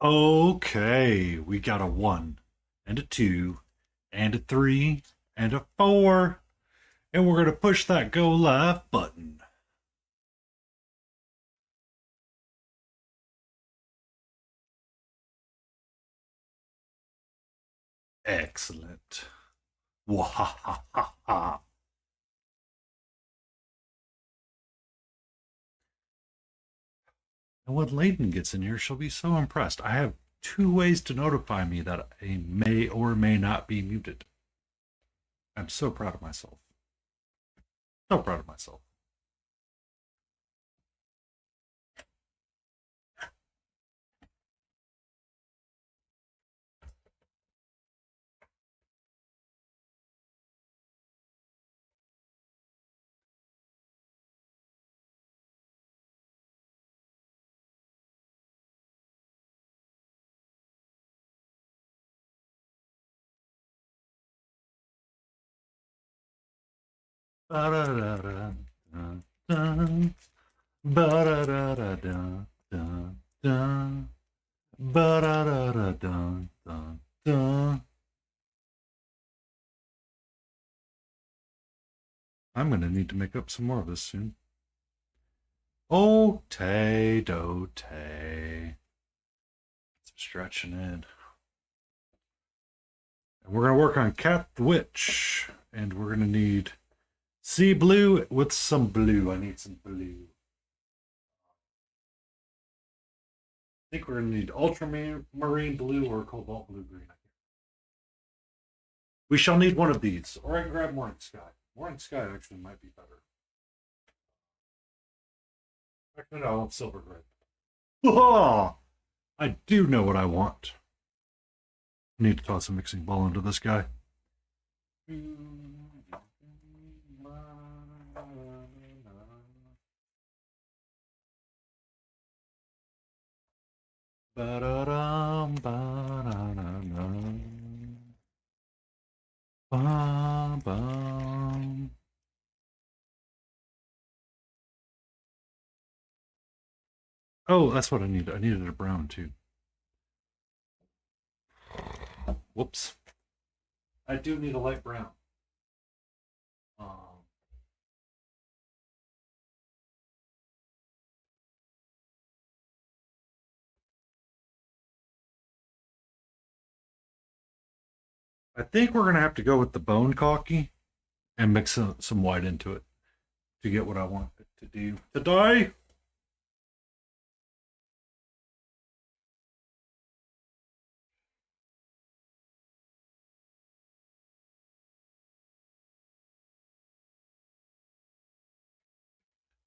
Okay, we got a one and a two and a three and a four, and we're gonna push that go live button. Excellent. Wahahaha. And when Layden gets in here, she'll be so impressed. I have two ways to notify me that I may or may not be muted. I'm so proud of myself. So proud of myself. Ba-da-da-da, dun, dun. Ba-da-da-da-dun, dun, dun. Ba-da-da-da-dun, dun, dun. I'm gonna need to make up some more of this soon. Oh, Tay, do, Tay. Some stretching in. And we're gonna work on Cat the Witch. And we're gonna need sea blue with some blue. I need some blue. I think we're gonna need ultramarine blue or cobalt blue green. We shall need one of these. Or I can grab Morning Sky. Morning Sky actually might be better. Actually, no, I want silver gray. Oh, I do know what I want. I need to toss a mixing ball into this guy. Ba-da-dum, ba-da-da-dum. Ba-bum. Oh, that's what I needed. I needed a brown too. Whoops. I do need a light brown. Um, I think we're gonna have to go with the bone cocky and mix some white into it to get what I want it to do today.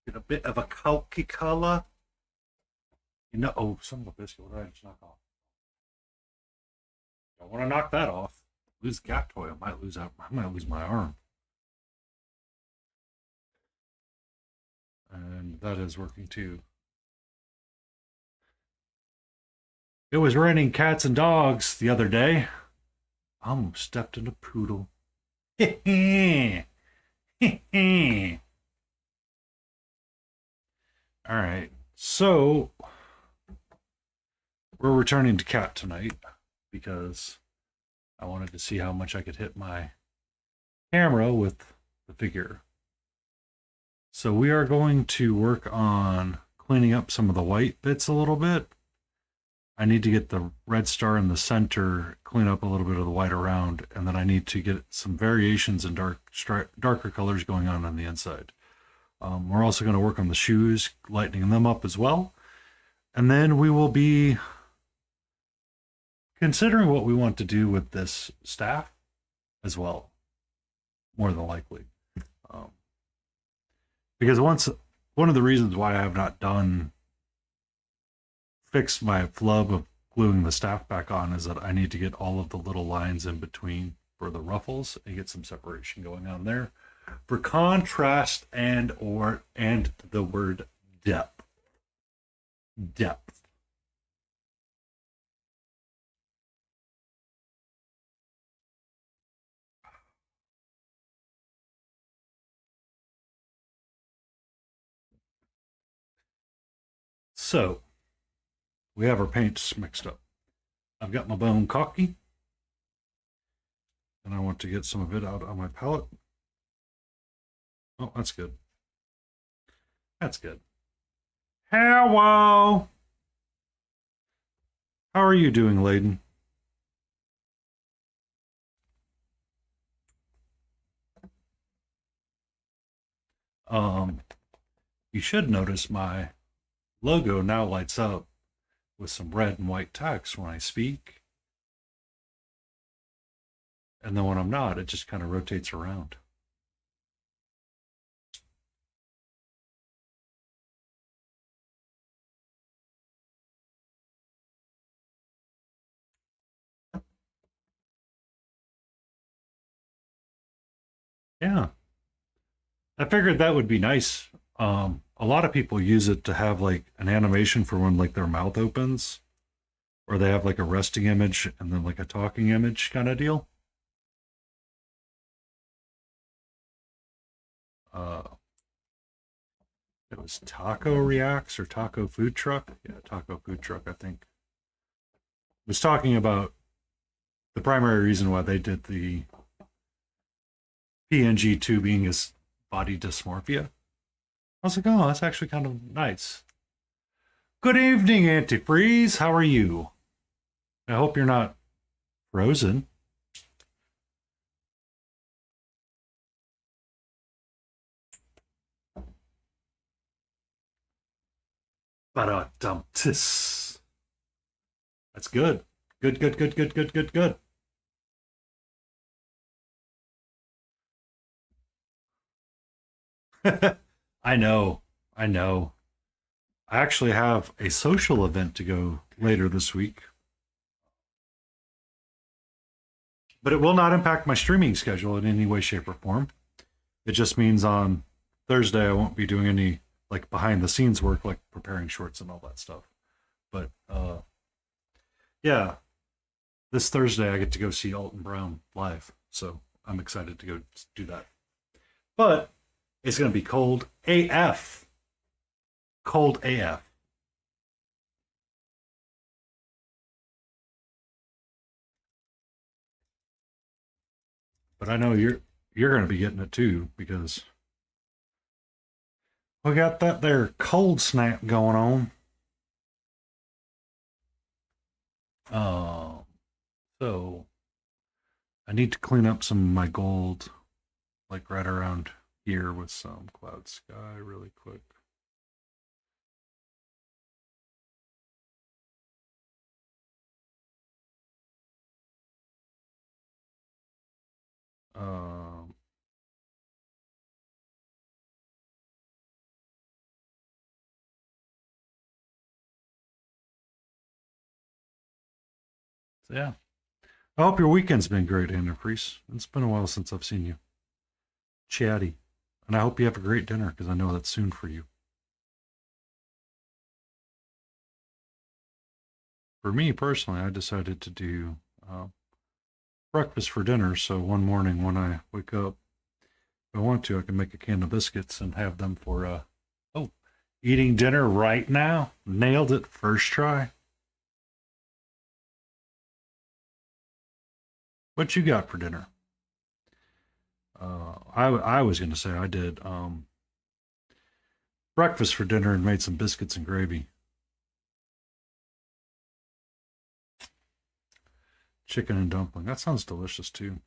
Get a bit of a cocky color. You know, oh, son of a biscuit, what did I just knock off? Don't want to knock that off. Lose the cat toy. I might lose my arm. And that is working too. It was raining cats and dogs the other day. I almost stepped in a poodle. All right. So we're returning to cat tonight because I wanted to see how much I could hit my camera with the figure. So we are going to work on cleaning up some of the white bits a little bit. I need to get the red star in the center, clean up a little bit of the white around, and then I need to get some variations in darker colors going on the inside. We're also going to work on the shoes, lightening them up as well. And then we will be considering what we want to do with this staff as well, more than likely. Um, because one of the reasons why I have not fixed my flub of gluing the staff back on is that I need to get all of the little lines in between for the ruffles and get some separation going on there for contrast and the word depth. So we have our paints mixed up. I've got my bone cocky, and I want to get some of it out on my palate. Oh, that's good. That's good. Hello. How are you doing, Layden? You should notice my logo now lights up with some red and white text when I speak. And then when I'm not, it just kind of rotates around. Yeah. I figured that would be nice. A lot of people use it to have like an animation for when like their mouth opens, or they have like a resting image and then like a talking image kind of deal. Uh, it was Taco Reacts or Taco Food Truck. Yeah, Taco Food Truck, I think. Was talking about the primary reason why they did the PNG tubing is body dysmorphia. I was like, oh, that's actually kind of nice. Good evening, Antifreeze. How are you? I hope you're not frozen. Ba-da-dum-tis. That's good. Good, good, good, good, good, good, good. I know. I know. I actually have a social event to go later this week. But it will not impact my streaming schedule in any way, shape, or form. It just means on Thursday I won't be doing any like behind the scenes work like preparing shorts and all that stuff. But yeah, this Thursday I get to go see Alton Brown live. So I'm excited to go do that. But it's going to be cold AF. Cold AF. But I know you're going to be getting it too because we got that there cold snap going on. So I need to clean up some of my gold, like right around here with some cloud sky really quick. Um, so yeah. I hope your weekend's been great, Antifreeze. It's been a while since I've seen you. Chatty. And I hope you have a great dinner because I know that's soon for you. For me personally, I decided to do breakfast for dinner. So one morning when I wake up, if I want to, I can make a can of biscuits and have them for oh, eating dinner right now. Nailed it first try. What you got for dinner? I was going to say I did breakfast for dinner and made some biscuits and gravy. Chicken and dumpling. That sounds delicious too.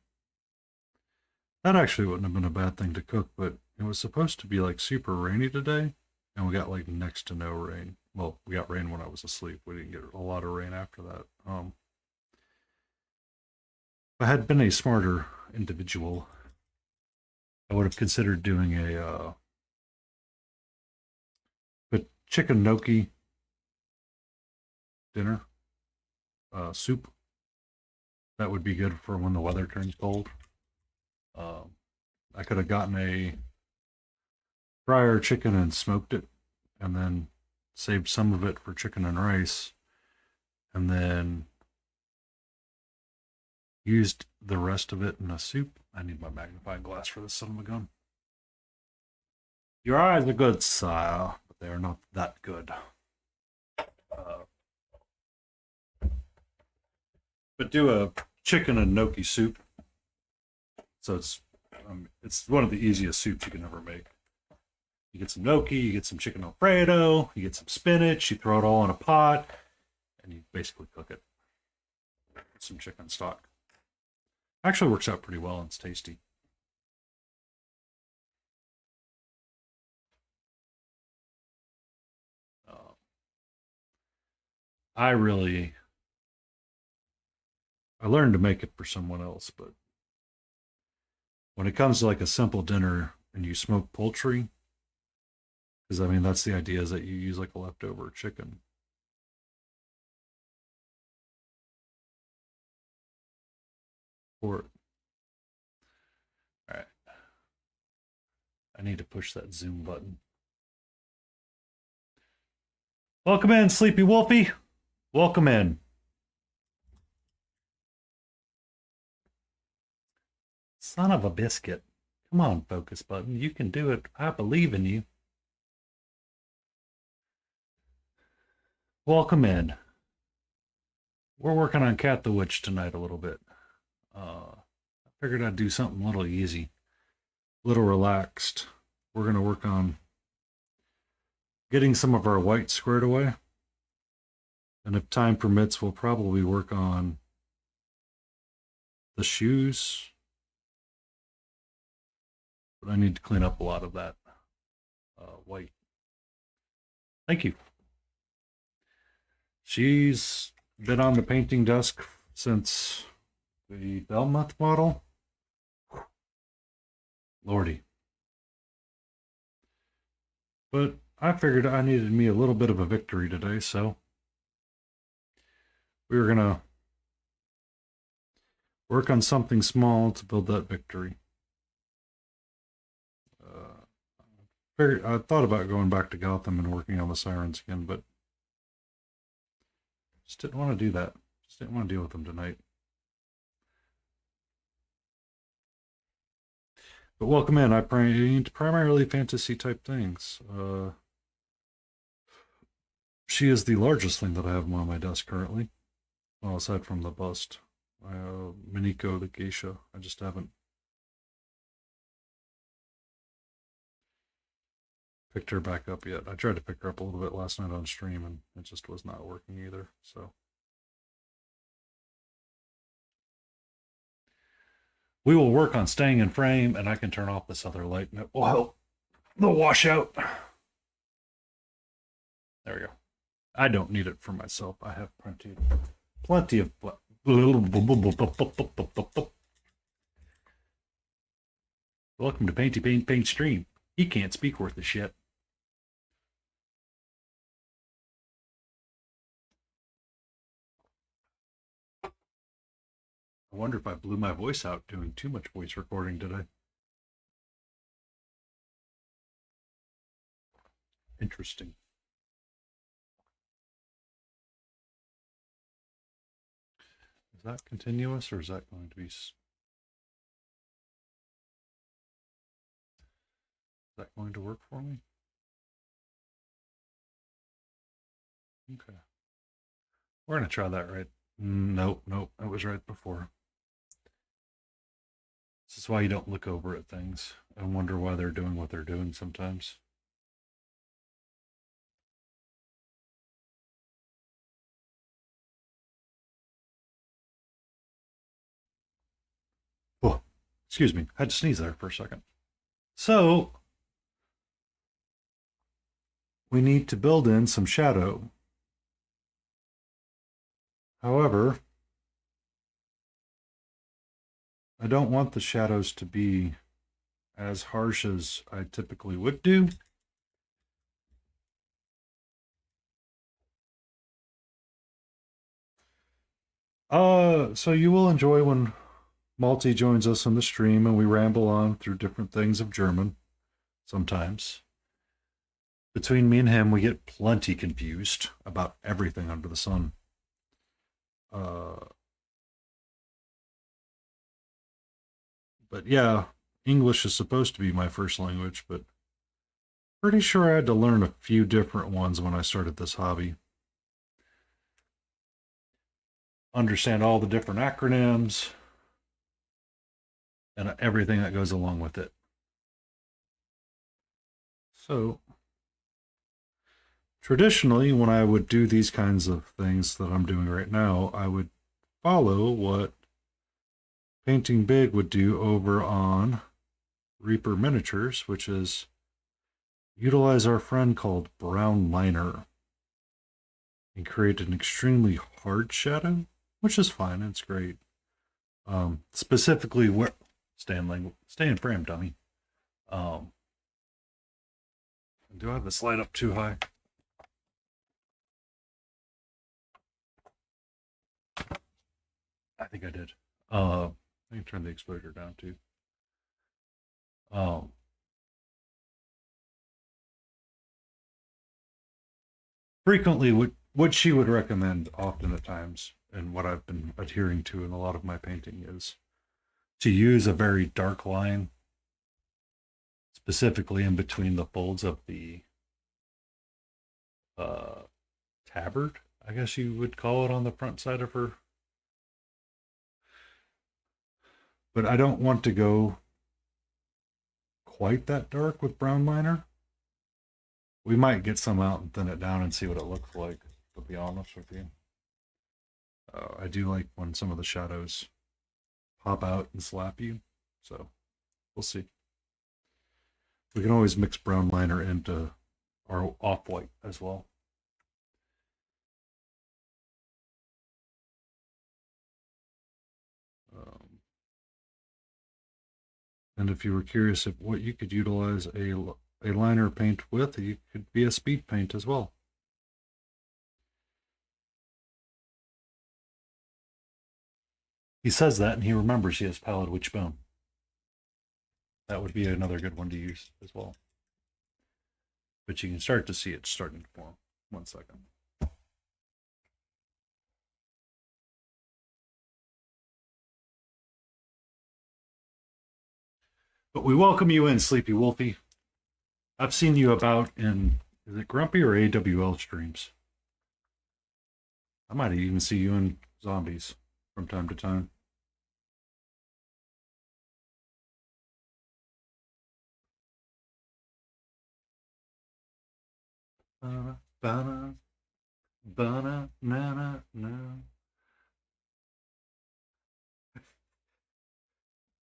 That actually wouldn't have been a bad thing to cook, but it was supposed to be like super rainy today, and we got like next to no rain. Well, we got rain when I was asleep. We didn't get a lot of rain after that. If I had been a smarter individual, I would have considered doing a chicken gnocchi dinner soup. That would be good for when the weather turns cold. I could have gotten a fryer chicken and smoked it, and then saved some of it for chicken and rice, and then used the rest of it in a soup. I need my magnifying glass for this son of a gun. Your eyes are good, sire, but they are not that good. but do a chicken and gnocchi soup. So it's one of the easiest soups you can ever make. You get some gnocchi, you get some chicken Alfredo, you get some spinach, you throw it all in a pot, and you basically cook it with some chicken stock. Actually works out pretty well and it's tasty. I learned to make it for someone else, but when it comes to like a simple dinner and you smoke poultry, because I mean that's the idea is that you use like a leftover chicken. Or all right, I need to push that zoom button. Welcome in, Sleepy Wolfie. Welcome in. Son of a biscuit. Come on, focus button. You can do it. I believe in you. Welcome in. We're working on Cat the Witch tonight a little bit. I figured I'd do something a little easy, a little relaxed. We're going to work on getting some of our white squared away. And if time permits, we'll probably work on the shoes. But I need to clean up a lot of that white. Thank you. She's been on the painting desk since the Belmont model. Lordy. But I figured I needed me a little bit of a victory today, so we were going to work on something small to build that victory. I thought about going back to Gotham and working on the sirens again, but just didn't want to do that. Just didn't want to deal with them tonight. But welcome in. I paint primarily fantasy type things. She is the largest thing that I have on my desk currently. Well, aside from the bust. Miniko the geisha. I just haven't picked her back up yet. I tried to pick her up a little bit last night on stream and it just was not working either. So we will work on staying in frame and I can turn off this other light and it will help the washout. There we go. I don't need it for myself. I have plenty of welcome to Painty Paint stream. He can't speak worth a shit. I wonder if I blew my voice out doing too much voice recording today. Interesting. Is that continuous or is that going to be... Is that going to work for me? Okay. We're going to try that, right? Nope, that was right before. This is why you don't look over at things and wonder why they're doing what they're doing sometimes. Oh, excuse me. I had to sneeze there for a second. So, we need to build in some shadow. However, I don't want the shadows to be as harsh as I typically would do. So you will enjoy when Malty joins us on the stream and we ramble on through different things of German sometimes. Between me and him, we get plenty confused about everything under the sun. But yeah, English is supposed to be my first language, but pretty sure I had to learn a few different ones when I started this hobby. understand all the different acronyms and everything that goes along with it. So, traditionally, when I would do these kinds of things that I'm doing right now, I would follow what Painting Big would do over on Reaper Miniatures, which is utilize our friend called Brown Liner and create an extremely hard shadow, which is fine. It's great. Specifically, where stay in frame, dummy. Do I have this light up too high? I think I did. I can turn the exposure down too. Frequently, what she would recommend often at times, and what I've been adhering to in a lot of my painting, is to use a very dark line, specifically in between the folds of the tabard, I guess you would call it, on the front side of her. But I don't want to go quite that dark with brown liner. We might get some out and thin it down and see what it looks like, to be honest with you. I do like when some of the shadows pop out and slap you, so we'll see. We can always mix brown liner into our off-white as well. And if you were curious of what you could utilize a liner paint with, you could be a speed paint as well. He says that, and he remembers he has Pallid Witchbone. That would be another good one to use as well. But you can start to see it starting to form. 1 second. But we welcome you in, Sleepy Wolfie. I've seen you about in, is it Grumpy or AWL streams? I might even see you in Zombies from time to time.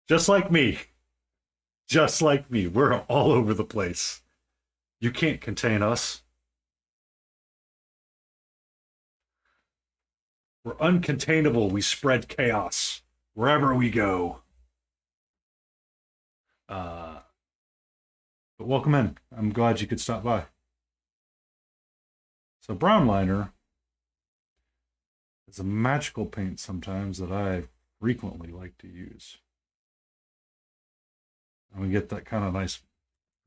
Just like me. Just like me. We're all over the place. You can't contain us. We're uncontainable. We spread chaos wherever we go. But welcome in. I'm glad you could stop by. So brown liner is a magical paint sometimes that I frequently like to use. And we get that kind of nice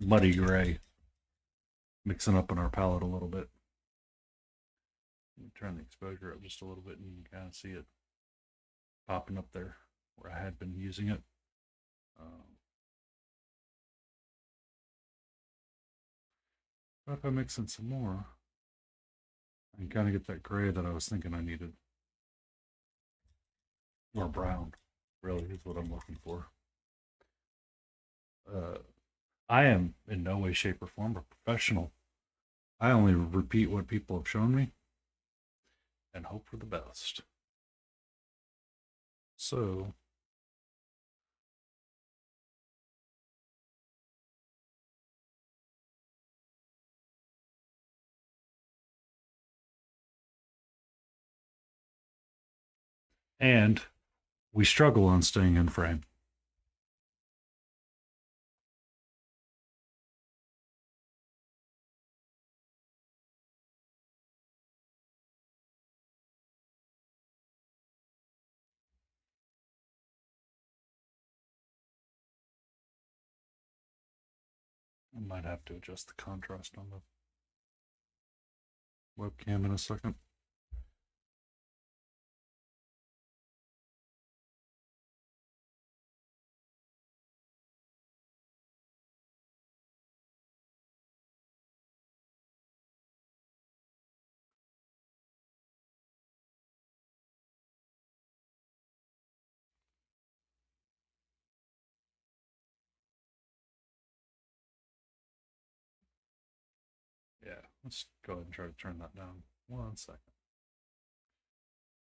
muddy gray mixing up in our palette a little bit. Let me turn the exposure up just a little bit and you can kind of see it popping up there where I had been using it. But if I mix in some more, I can kind of get that gray that I was thinking I needed. Or brown, really, is what I'm looking for. I am in no way, shape, or form a professional. I only repeat what people have shown me and hope for the best. So, and we struggle on staying in frame. I might have to adjust the contrast on the webcam in a second. Let's go ahead and try to turn that down 1 second.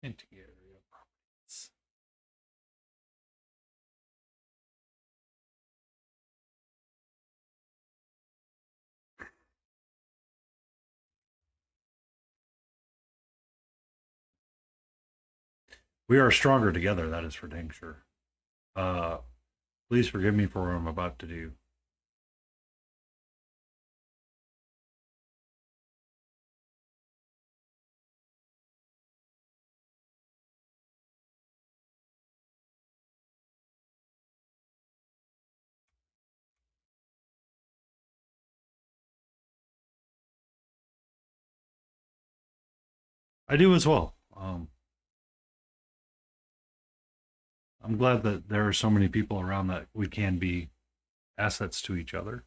Interior properties. We are stronger together, that is for dang sure. Please forgive me for what I'm about to do. I do as well. I'm glad that there are so many people around that we can be assets to each other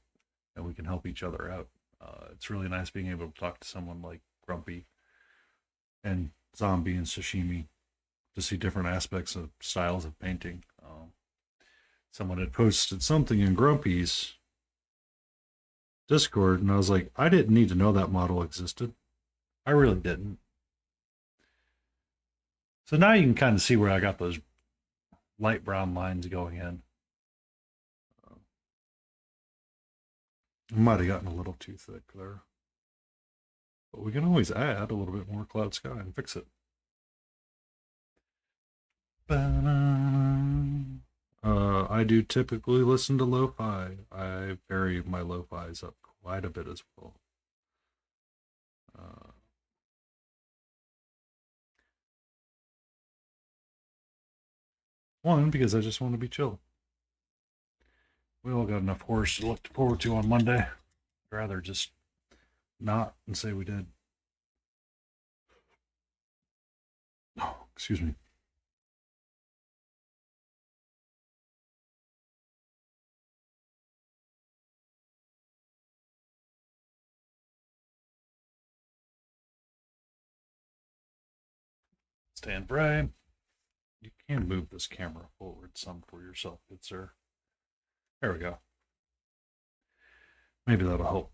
and we can help each other out. It's really nice being able to talk to someone like Grumpy and Zombie and Sashimi to see different aspects of styles of painting. Someone had posted something in Grumpy's Discord, and I was like, I didn't need to know that model existed. I really didn't. So now you can kind of see where I got those light brown lines going in. I might have gotten a little too thick there. But we can always add a little bit more cloud sky and fix it. I do typically listen to lo-fi. I vary my lo-fis up quite a bit as well. One, because I just want to be chill. We all got enough horse to look forward to on Monday. I'd rather just not and say we did. Oh, excuse me. Stand by. You can move this camera forward some for yourself, good sir. There we go. Maybe that'll help.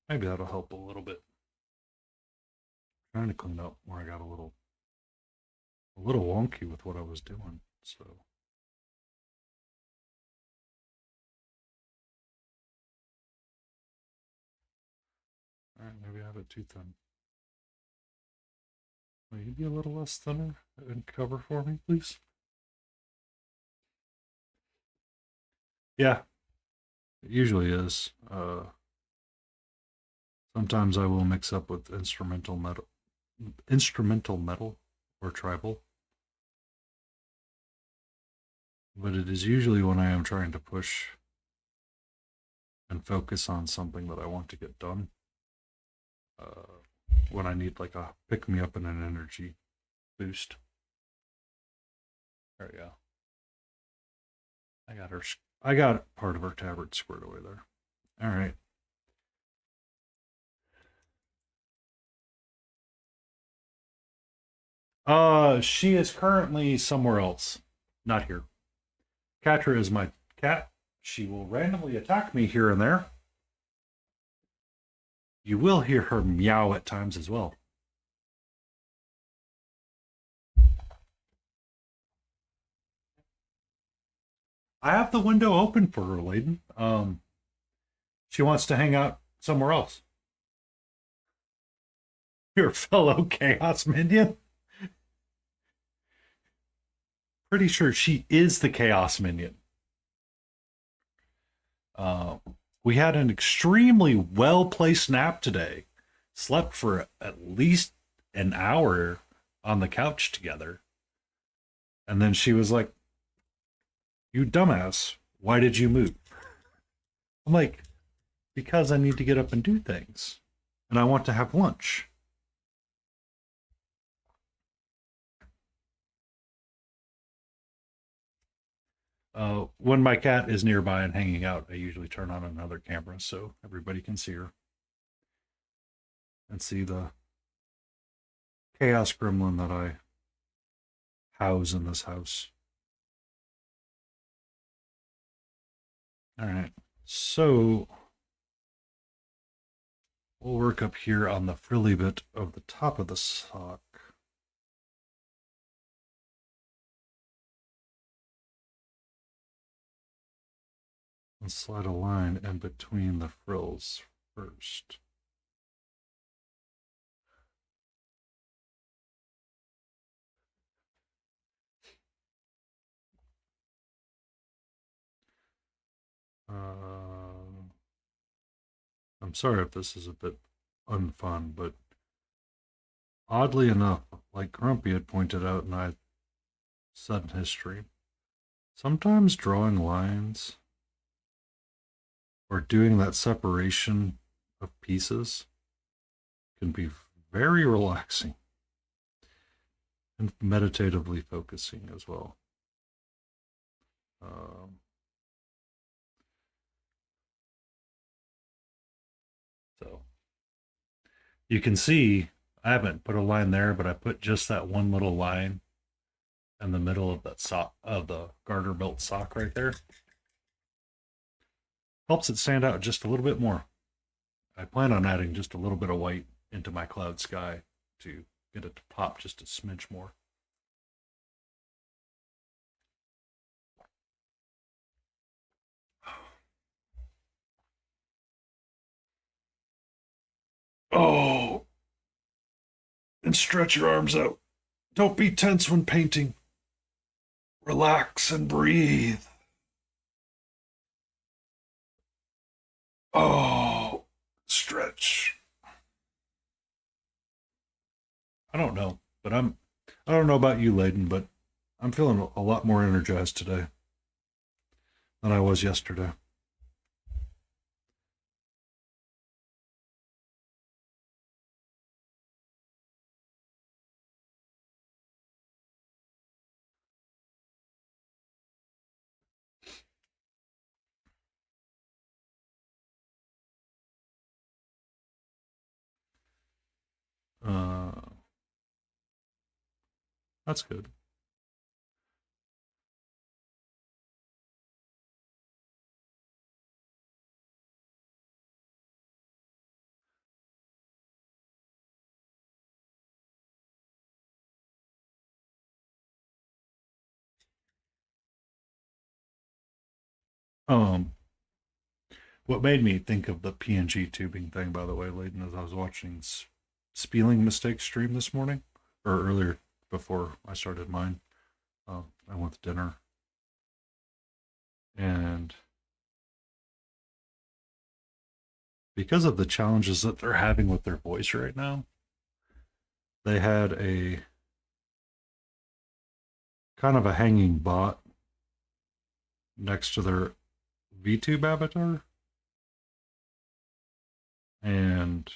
Maybe that'll help a little bit. Trying to clean up where I got a little wonky with what I was doing. So all right, maybe I have it too thin. Will you be a little less thinner and cover for me, please? Yeah, it usually is. Sometimes I will mix up with instrumental metal or tribal. But it is usually when I am trying to push and focus on something that I want to get done. When I need like a pick me up and an energy boost. There we go. I got part of her tabard squared away there. All right. She is currently somewhere else. Not here. Catra is my cat. She will randomly attack me here and there. You will hear her meow at times as well. I have the window open for her, Layden. She wants to hang out somewhere else. Your fellow Chaos Minion? Pretty sure she is the Chaos Minion. We had an extremely well-placed nap today. Slept for at least an hour on the couch together. And then she was like, you dumbass, why did you move? I'm like, because I need to get up and do things. And I want to have lunch. When my cat is nearby and hanging out, I usually turn on another camera so everybody can see her. And see the chaos gremlin that I house in this house. All right, so We'll work up here on the frilly bit of the top of the sock. And slide a line in between the frills first. I'm sorry if this is a bit unfun, but oddly enough, like Grumpy had pointed out and I said in history, sometimes drawing lines or doing that separation of pieces can be very relaxing and meditatively focusing as well. So you can see I haven't put a line there, but I put just that one little line in the middle of that sock, of the garter belt sock right there. Helps it stand out just a little bit more. I plan on adding just a little bit of white into my cloud sky to get it to pop just a smidge more. Oh, and stretch your arms out. Don't be tense when painting. Relax and breathe. Oh, stretch. I don't know, but I don't know about you, Layden, but I'm feeling a lot more energized today than I was yesterday. Uh, that's good. Um, what made me think of the PNG tubing thing, by the way, Layden, is I was watching Spelling Mistakes stream this morning, or earlier before I started mine. I went to dinner, and because of the challenges that they're having with their voice right now, they had a kind of a hanging bot next to their VTube avatar, and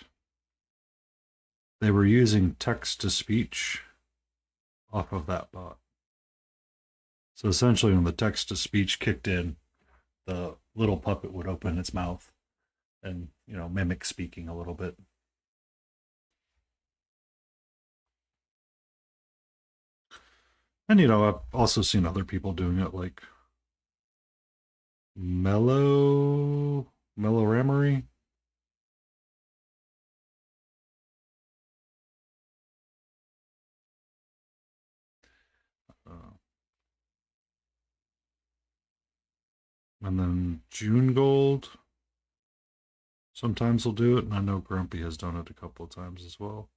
they were using text to speech off of that bot. So essentially, when the text to speech kicked in, the little puppet would open its mouth and, mimic speaking a little bit. And I've also seen other people doing it, like Mellow Ramery. Uh, and then June Gold sometimes will do it, and I know Grumpy has done it a couple of times as well.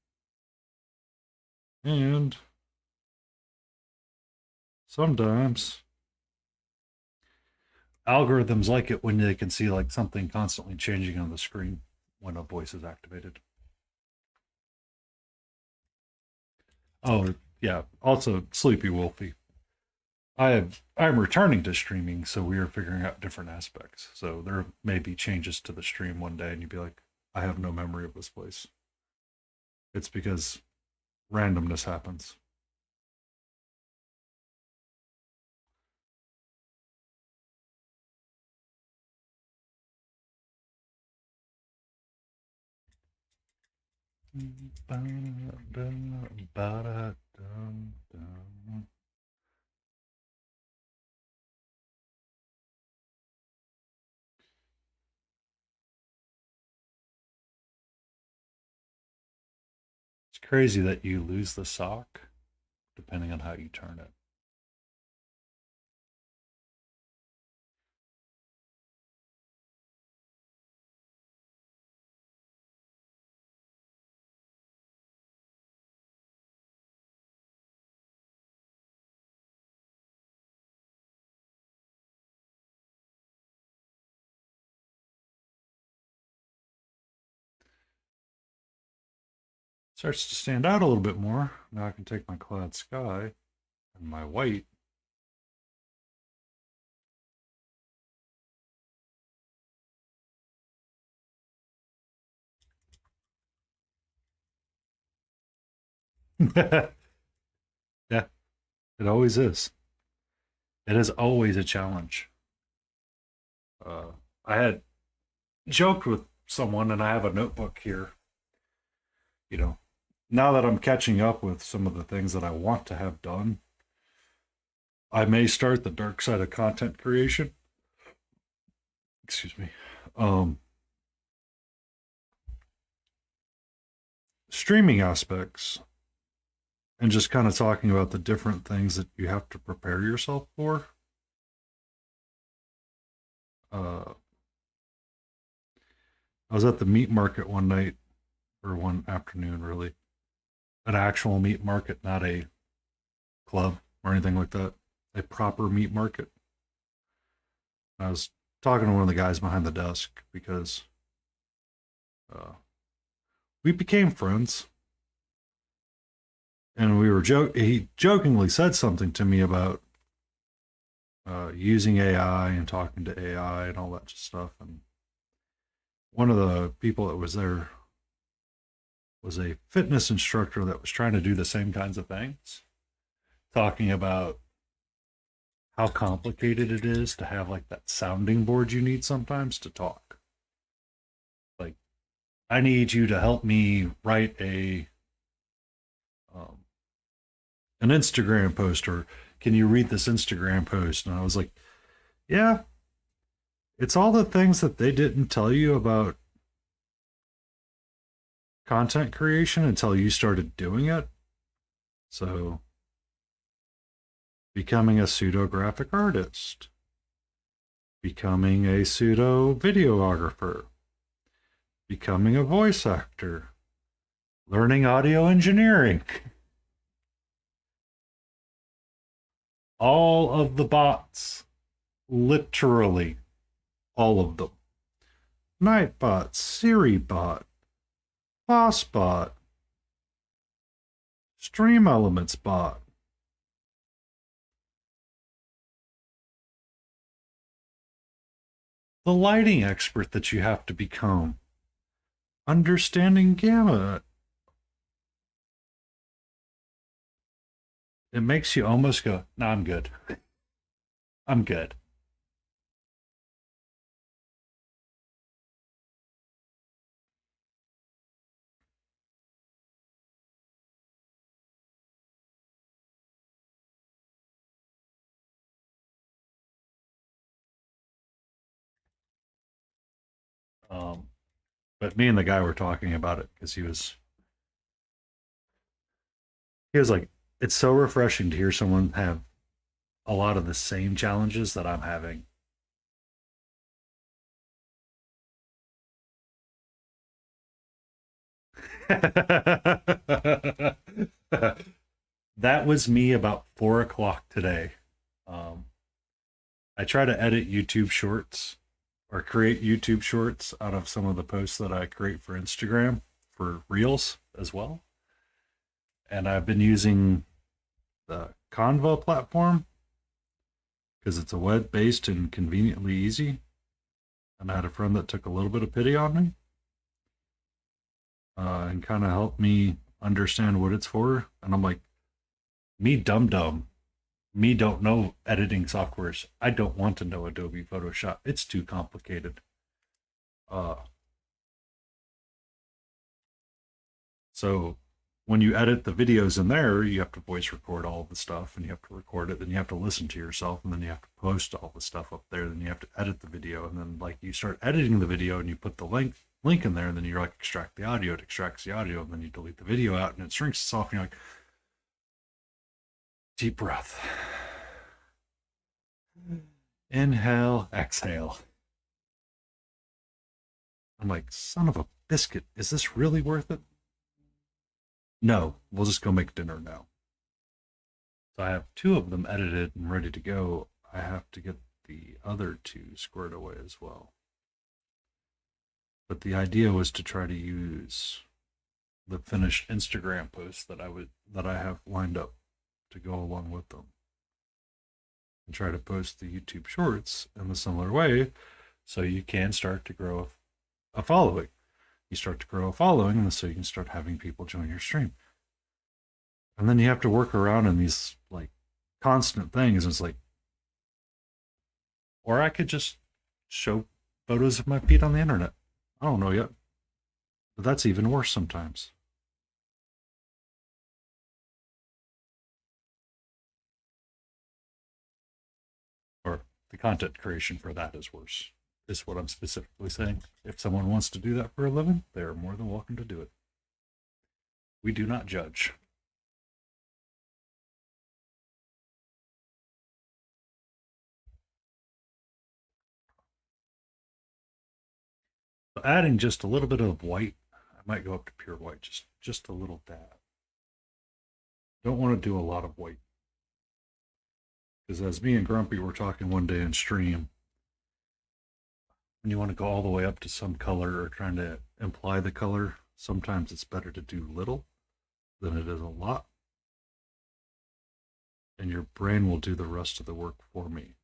And sometimes algorithms like it when they can see like something constantly changing on the screen when a voice is activated. Oh, yeah. Also, Sleepy Wolfie. I'm returning to streaming, so we are figuring out different aspects. So there may be changes to the stream one day, and you'd be like, I have no memory of this place. It's because randomness happens. It's crazy that you lose the sock depending on how you turn it. Starts to stand out a little bit more. Now I can take my Cloud Sky and my white. Yeah, it always is. It is always a challenge. I had joked with someone, and I have a notebook here. You know, now that I'm catching up with some of the things that I want to have done, I may start the dark side of content creation. Excuse me. Streaming aspects, and just kind of talking about the different things that you have to prepare yourself for. I was at the meat market one night, or one afternoon, really. An actual meat market, not a club or anything like that. A proper meat market. I was talking to one of the guys behind the desk because we became friends, and we were he jokingly said something to me about using AI and talking to AI and all that stuff. And one of the people that was there was a fitness instructor that was trying to do the same kinds of things, talking about how complicated it is to have like that sounding board you need sometimes to talk. Like, I need you to help me write an Instagram post, or can you read this Instagram post? And I was like, yeah, it's all the things that they didn't tell you about content creation until you started doing it. So, becoming a pseudo graphic artist, becoming a pseudo videographer, becoming a voice actor, learning audio engineering. All of the bots, literally all of them. Nightbot, SiriBot, BossBot, Stream Elements bot. The lighting expert that you have to become. Understanding gamma. It makes you almost go, no, I'm good. I'm good. But me and the guy were talking about it because he was like, it's so refreshing to hear someone have a lot of the same challenges that I'm having. That was me about 4 o'clock today. Um, I try to edit YouTube shorts or create YouTube shorts out of some of the posts that I create for Instagram for Reels as well. And I've been using the Canva platform because it's a web based and conveniently easy. And I had a friend that took a little bit of pity on me and kind of helped me understand what it's for. And I'm like, me dumb, me don't know editing softwares. I don't want to know Adobe Photoshop. It's too complicated. So when you edit the videos in there, you have to voice record all of the stuff, and you have to record it, then you have to listen to yourself, and then you have to post all the stuff up there, then you have to edit the video, and then like you start editing the video and you put the link link in there, and then you like extract the audio, it extracts the audio, and then you delete the video out, and it shrinks itself, and you're like, deep breath. Inhale, exhale. I'm like, son of a biscuit, is this really worth it? No, we'll just go make dinner now. So I have 2 of them edited and ready to go. I have to get the other 2 squared away as well. But the idea was to try to use the finished Instagram posts that I have lined up to go along with them, and try to post the YouTube shorts in a similar way, so you can start to grow a following. You start to grow a following, and so you can start having people join your stream. And then you have to work around in these like constant things. And it's like, or I could just show photos of my feet on the internet. I don't know yet, but that's even worse sometimes. Or the content creation for that is worse, is what I'm specifically saying. If someone wants to do that for a living, they are more than welcome to do it. We do not judge. So adding just a little bit of white, I might go up to pure white, just a little dab. Don't want to do a lot of white. Because as me and Grumpy were talking one day in stream, when you want to go all the way up to some color or trying to imply the color, sometimes it's better to do little than it is a lot. And your brain will do the rest of the work for me.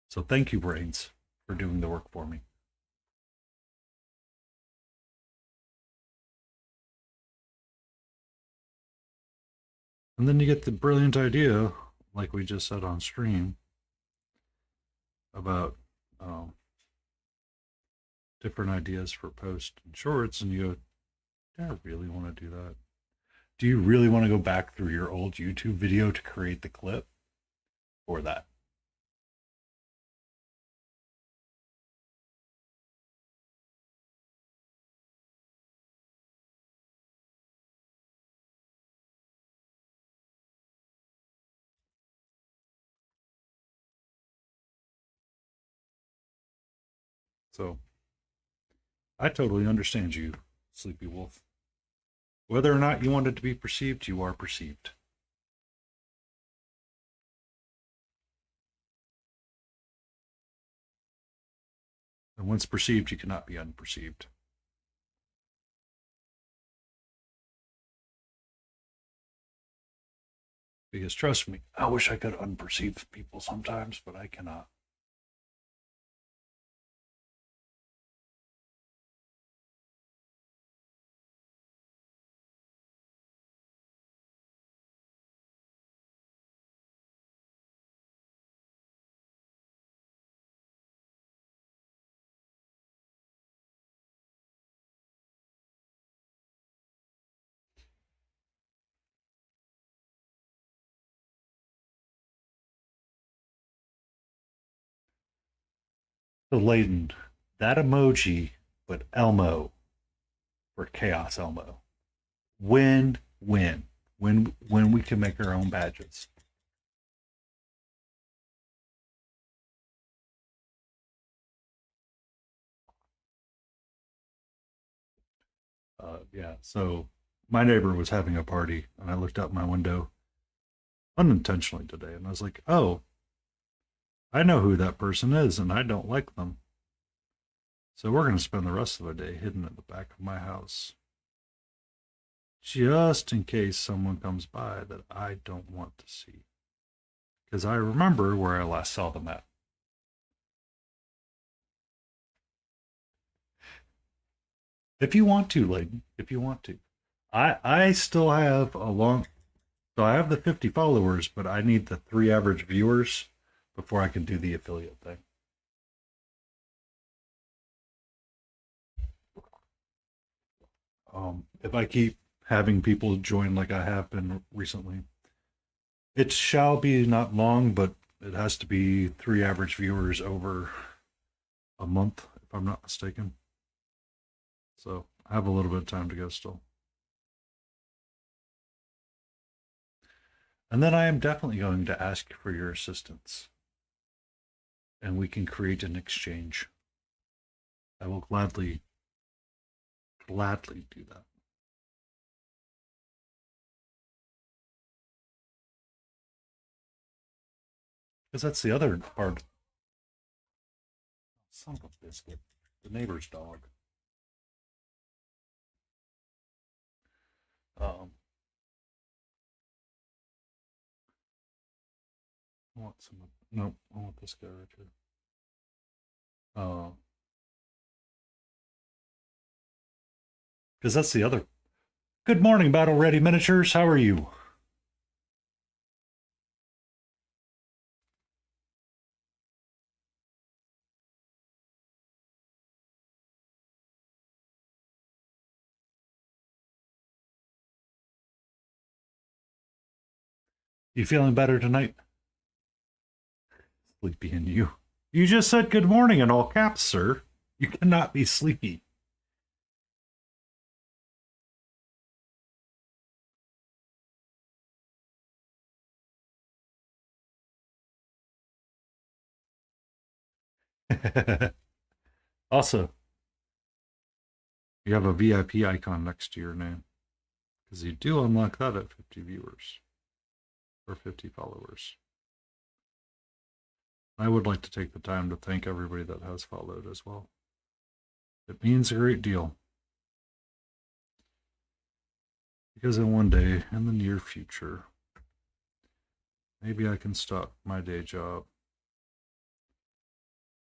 So thank you, brains, for doing the work for me. And then you get the brilliant idea, like we just said on stream, about different ideas for posts and shorts, and you go, do I really want to do that? Do you really want to go back through your old YouTube video to create the clip for that? So I totally understand you, Sleepy Wolf. Whether or not you want it to be perceived, you are perceived. And once perceived, you cannot be unperceived. Because trust me, I wish I could unperceive people sometimes, but I cannot. So Layden, that emoji, but Elmo for Chaos Elmo. Win, win. When we can make our own badges. Yeah, so my neighbor was having a party, and I looked out my window unintentionally today, and I was like, oh, I know who that person is, and I don't like them. So we're going to spend the rest of the day hidden in the back of my house, just in case someone comes by that I don't want to see. Because I remember where I last saw them at. If you want to, Layden, if you want to. I still have a long... So I have the 50 followers, but I need the 3 average viewers before I can do the affiliate thing. If I keep having people join like I have been recently, it shall be not long, but it has to be 3 average viewers over a month, if I'm not mistaken. So I have a little bit of time to go still. And then I am definitely going to ask for your assistance. And we can create an exchange. I will gladly do that. Because that's the other part. Son of a biscuit. The neighbor's dog. Um, I want some. Nope, I want this guy right here. Because that's the other. Good morning, Battle Ready Miniatures. How are you? You feeling better tonight? Sleepy in you. You just said good morning in all caps, sir. You cannot be sleepy. Also, you have a VIP icon next to your name. Because you do unlock that at 50 viewers. Or 50 followers. I would like to take the time to thank everybody that has followed as well. It means a great deal. Because in one day, in the near future, maybe I can stop my day job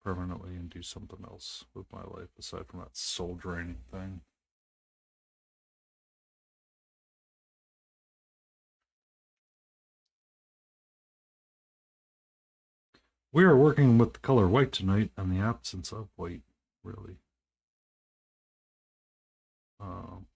permanently and do something else with my life aside from that soul draining thing. We are working with the color white tonight and the absence of white, really. Um,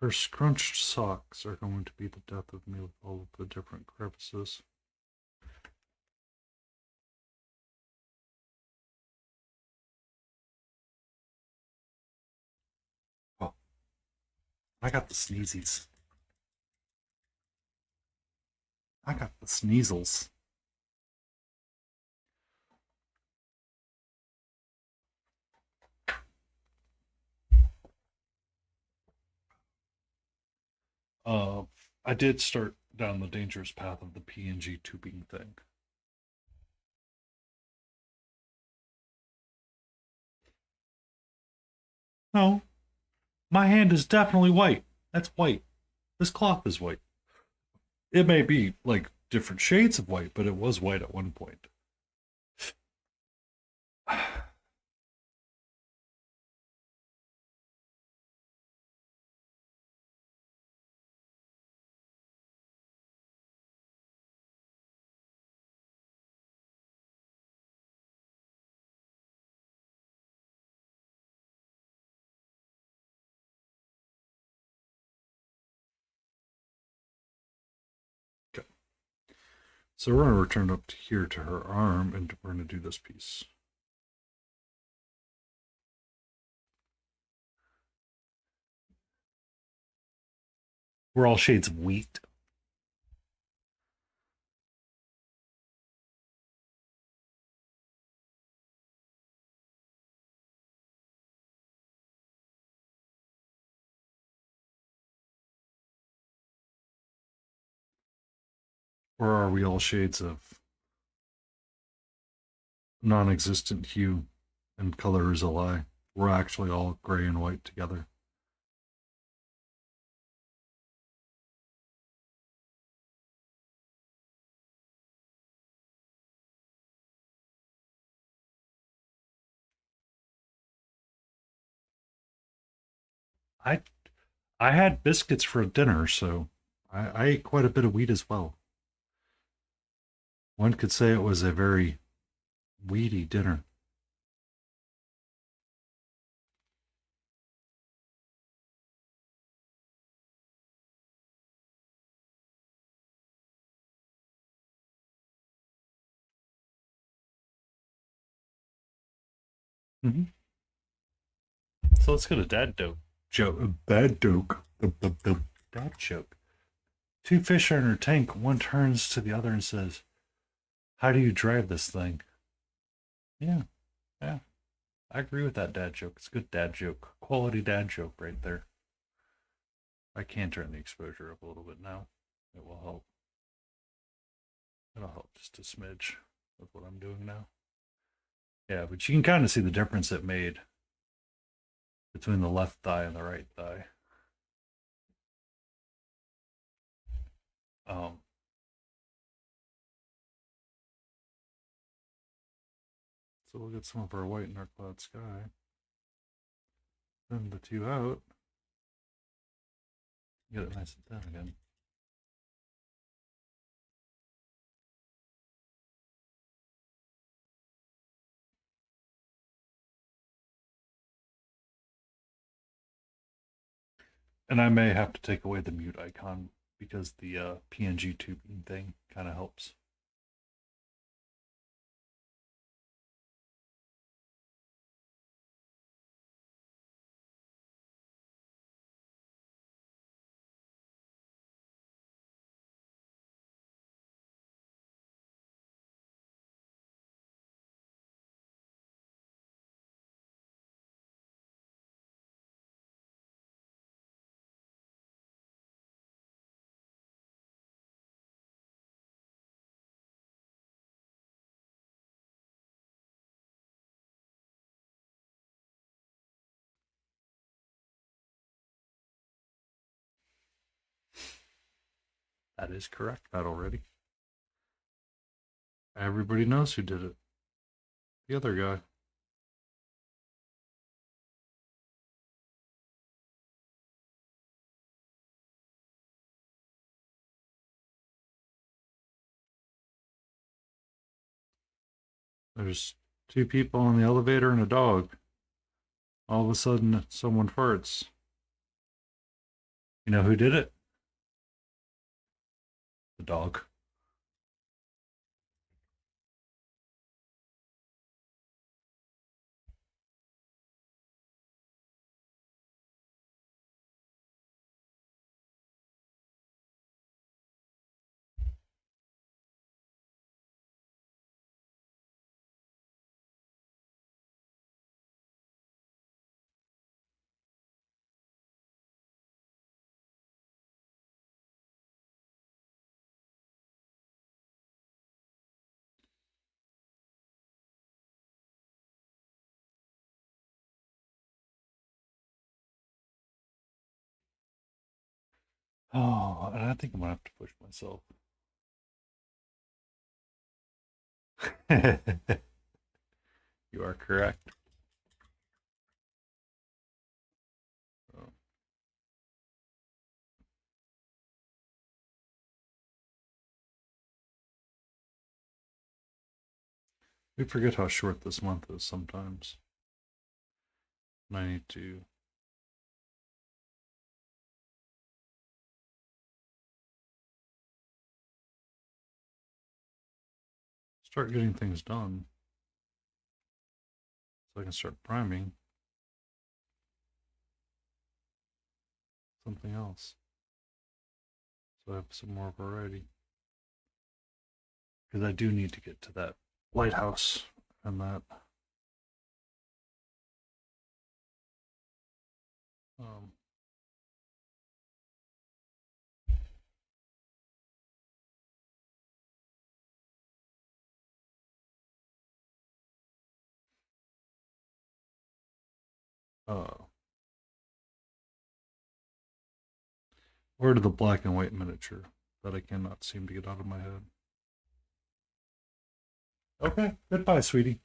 Her scrunched socks are going to be the death of me with all of the different crevices. Oh, I got the sneezies. I got the sneezels. Uh, I did start down the dangerous path of the PNG tubing thing. No, my hand is definitely white. That's white. This cloth is white. It may be like different shades of white, but it was white at one point. Okay. So we're going to return up to here to her arm, and we're going to do this piece. We're all shades of wheat. Or are we all shades of non-existent hue and color is a lie? We're actually all gray and white together. I I had biscuits for dinner, so I ate quite a bit of wheat as well. One could say it was a very weedy dinner. Mm-hmm. So let's go to dad joke. Dad joke. Dad joke. Two fish are in her tank. One turns to the other and says, "How do you drive this thing?" Yeah, yeah. I agree with that dad joke. It's a good dad joke. Quality dad joke right there. I can turn the exposure up a little bit now. It will help. It'll help just a smidge with what I'm doing now. Yeah, but you can kind of see the difference it made between the left thigh and the right thigh. Um, so we'll get some of our white in our cloud sky. Then the two out. Get it nice and thin again. And I may have to take away the mute icon because the PNG tubing thing kind of helps. That is correct, Matt, already. Everybody knows who did it. The other guy. There's two people in the elevator and a dog. All of a sudden, someone farts. You know who did it? The dog. Oh, and I think I'm gonna have to push myself. You are correct. Oh. We forget how short this month is sometimes. And I need to start getting things done so I can start priming something else. So I have some more variety. Because I do need to get to that lighthouse and that um, uh, word of the black and white miniature that I cannot seem to get out of my head. Okay, goodbye, sweetie.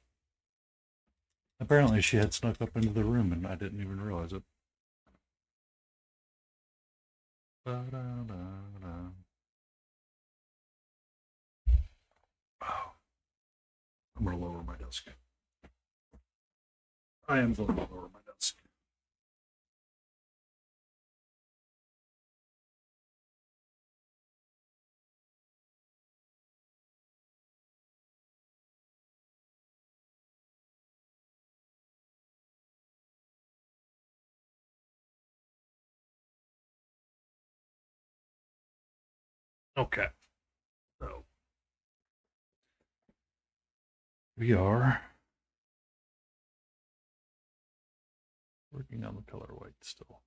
Apparently, she had snuck up into the room and I didn't even realize it. Ba-da-da-da. Oh, I'm going to lower my desk. I am going to lower my desk. Okay. So we are working on the color white still.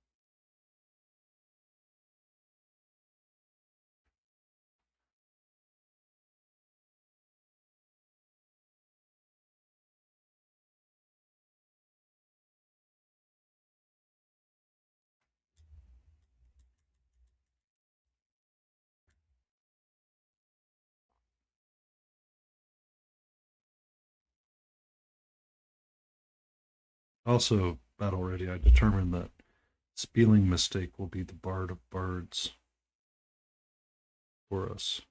Also, battle ready, I determined that spelling mistake will be the Bard of Bards for us.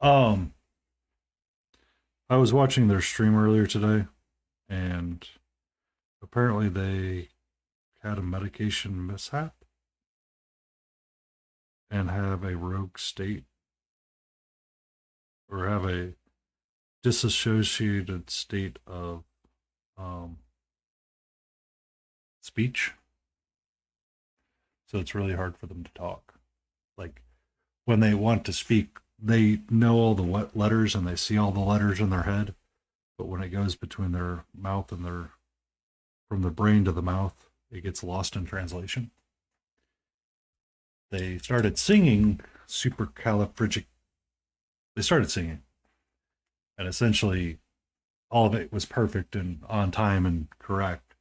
Um, I was watching their stream earlier today, and apparently they had a medication mishap and have a rogue state or have a disassociated state of um, speech. So it's really hard for them to talk. Like when they want to speak, they know all the letters and they see all the letters in their head, but when it goes between their mouth and their from the brain to the mouth, it gets lost in translation. They started singing supercalifragic. They started singing, and essentially, all of it was perfect and on time and correct.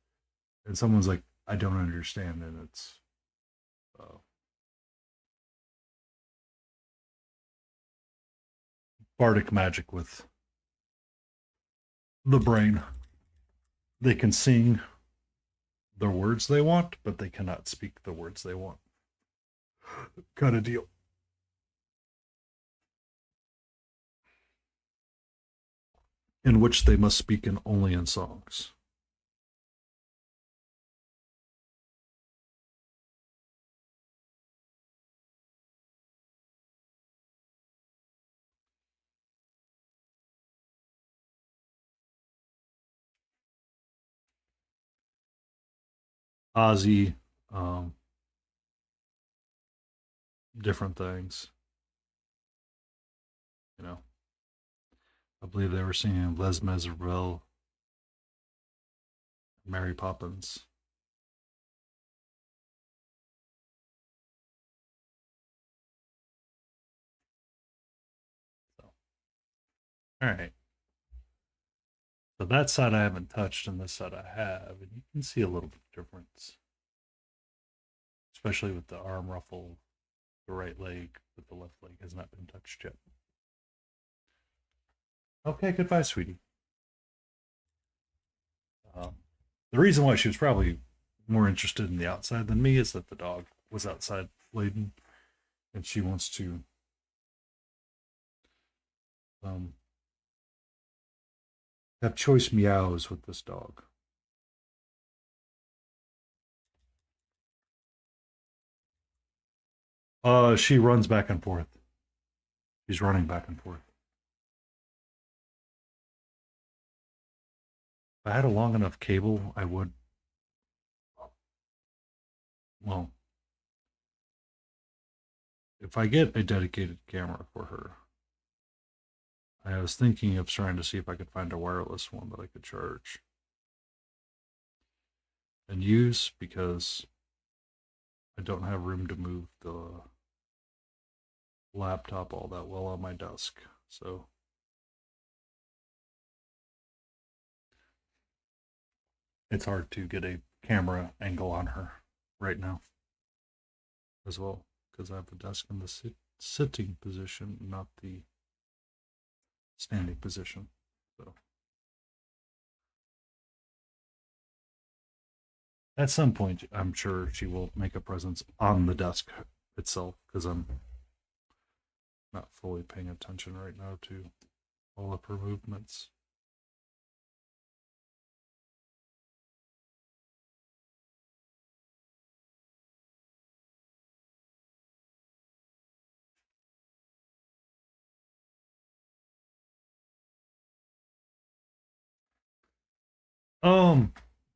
And someone's like, "I don't understand," and it's bardic magic with the brain. They can sing the words they want, but they cannot speak the words they want. Kind of deal. In which they must speak in only in songs. Ozzy, um, different things. You know, I believe they were singing Les Miserables, Mary Poppins. So, all right. So that side I haven't touched, and this side I have, and you can see a little bit of difference, especially with the arm ruffle, the right leg, but the left leg has not been touched yet. Okay, goodbye, sweetie. Um, the reason why she was probably more interested in the outside than me is that the dog was outside laden, and she wants to um, have choice meows with this dog. She runs back and forth. She's running back and forth. If I had a long enough cable, I would. Well, if I get a dedicated camera for her, I was thinking of trying to see if I could find a wireless one that I could charge. and use because I don't have room to move the laptop all that well on my desk. So it's hard to get a camera angle on her right now as well because I have the desk in the sitting position, not the standing position. So at some point, I'm sure she will make a presence on the desk itself because I'm not fully paying attention right now to all of her movements. Um,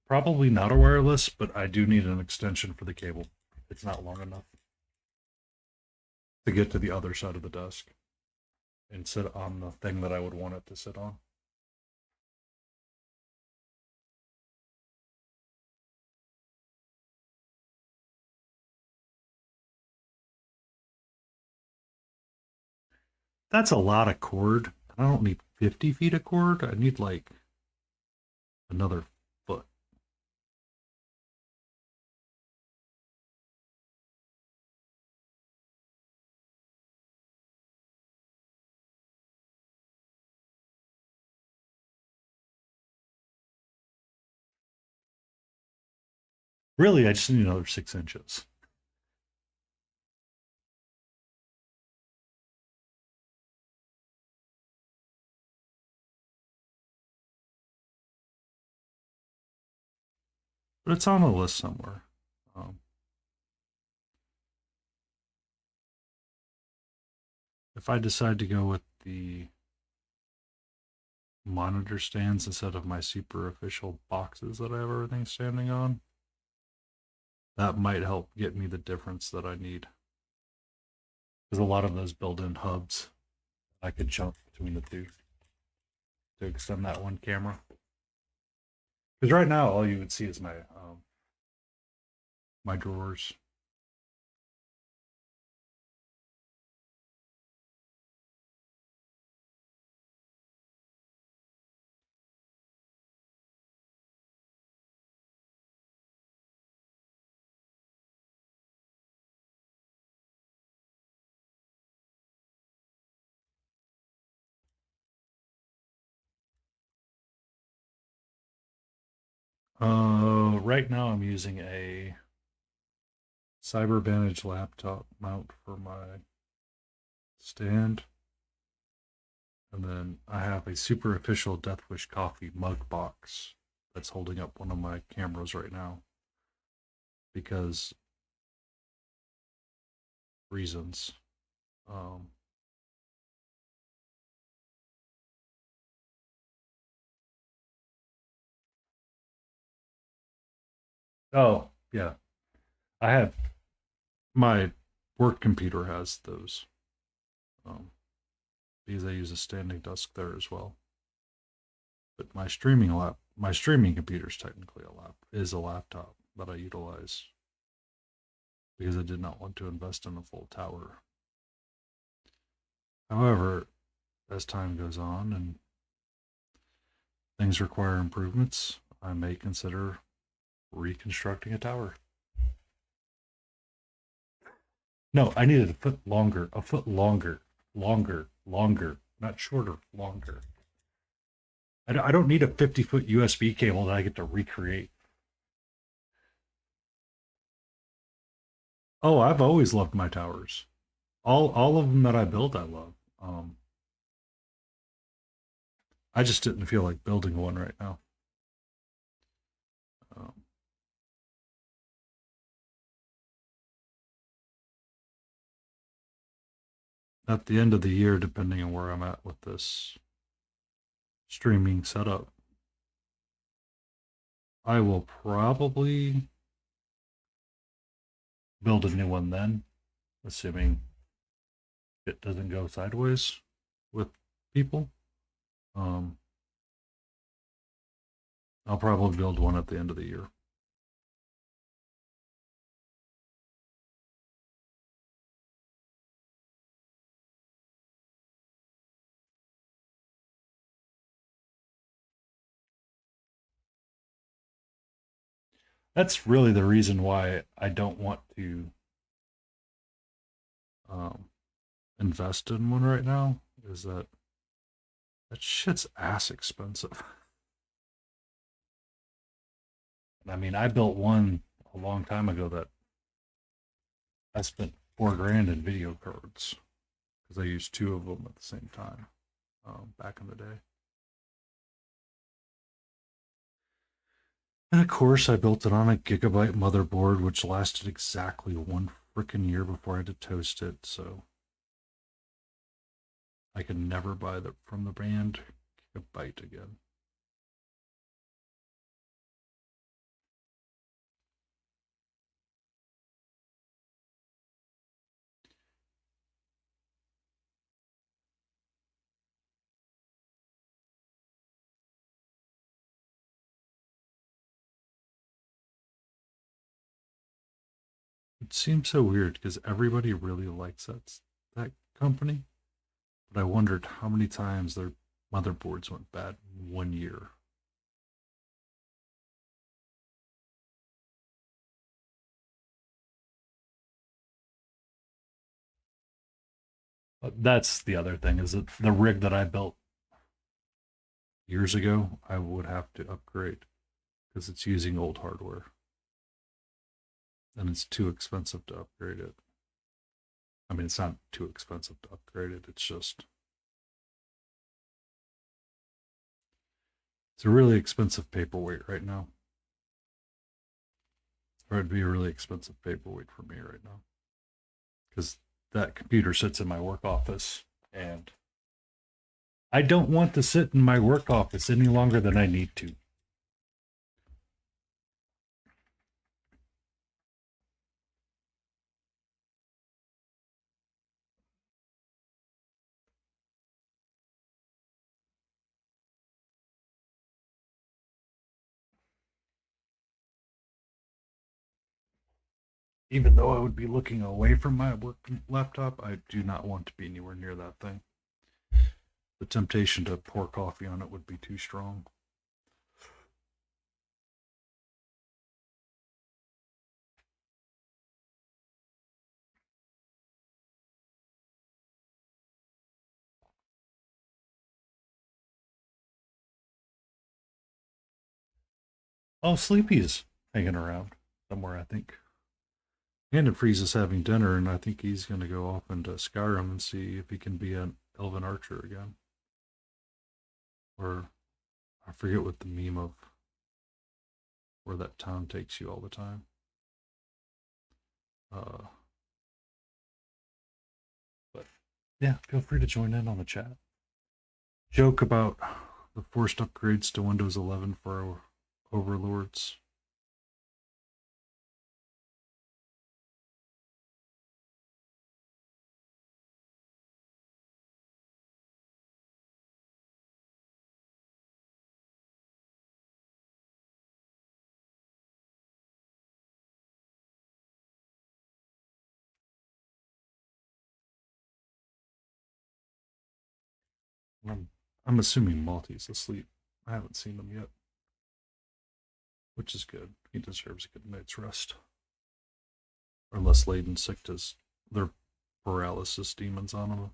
Probably not a wireless, but I do need an extension for the cable. It's not long enough to get to the other side of the desk and sit on the thing that I would want it to sit on. That's a lot of cord. I don't need 50 feet of cord. I need like another foot. Really, I just need another 6 inches. But it's on the list somewhere. Um, if I decide to go with the monitor stands instead of my super official boxes that I have everything standing on, that might help get me the difference that I need. Because a lot of those built-in hubs, I could jump between the two to extend that one camera. Because right now, all you would see is my drawers. Right now I'm using a CyberVantage laptop mount for my stand. And then I have a super official Deathwish coffee mug box that's holding up one of my cameras right now because reasons. Um, oh, yeah. I have my work computer has those um, because I use a standing desk there as well. But my streaming computer is technically is a laptop that I utilize because I did not want to invest in a full tower. However, as time goes on and things require improvements, I may consider reconstructing a tower. No, I needed a foot longer, not shorter, longer. I don't need a 50-foot USB cable that I get to recreate. Oh, I've always loved my towers. All of them that I built, I love. I just didn't feel like building one right now. Um, at the end of the year, depending on where I'm at with this streaming setup, I will probably build a new one then, assuming it doesn't go sideways with people. Um, I'll probably build one at the end of the year. That's really the reason why I don't want to um, invest in one right now, is that shit's ass expensive. I mean, I built one a long time ago that I spent $4,000 in video cards because I used two of them at the same time back in the day. And of course, I built it on a Gigabyte motherboard, which lasted exactly one freaking year before I had to toast it. So I can never buy the from the brand Gigabyte again. It seems so weird because everybody really likes that company, but I wondered how many times their motherboards went bad in 1 year. That's the other thing, is that the rig that I built years ago, I would have to upgrade because it's using old hardware and it's too expensive to upgrade it. I mean, it's not too expensive to upgrade it. It's a really expensive paperweight right now. Or it'd be a really expensive paperweight for me right now because that computer sits in my work office and I don't want to sit in my work office any longer than I need to. Even though I would be looking away from my work laptop, I do not want to be anywhere near that thing. The temptation to pour coffee on it would be too strong. Oh, Sleepy's hanging around somewhere, I think. And Freeze is having dinner, and I think he's going to go off into Skyrim and see if he can be an Elven Archer again. Or I forget what the meme of where that town takes you all the time. But yeah, feel free to join in on the chat. Joke about the forced upgrades to Windows 11 for our overlords. I'm assuming Malty's asleep. I haven't seen him yet, which is good. He deserves a good night's rest. Unless Layden's sick to their paralysis demons on him.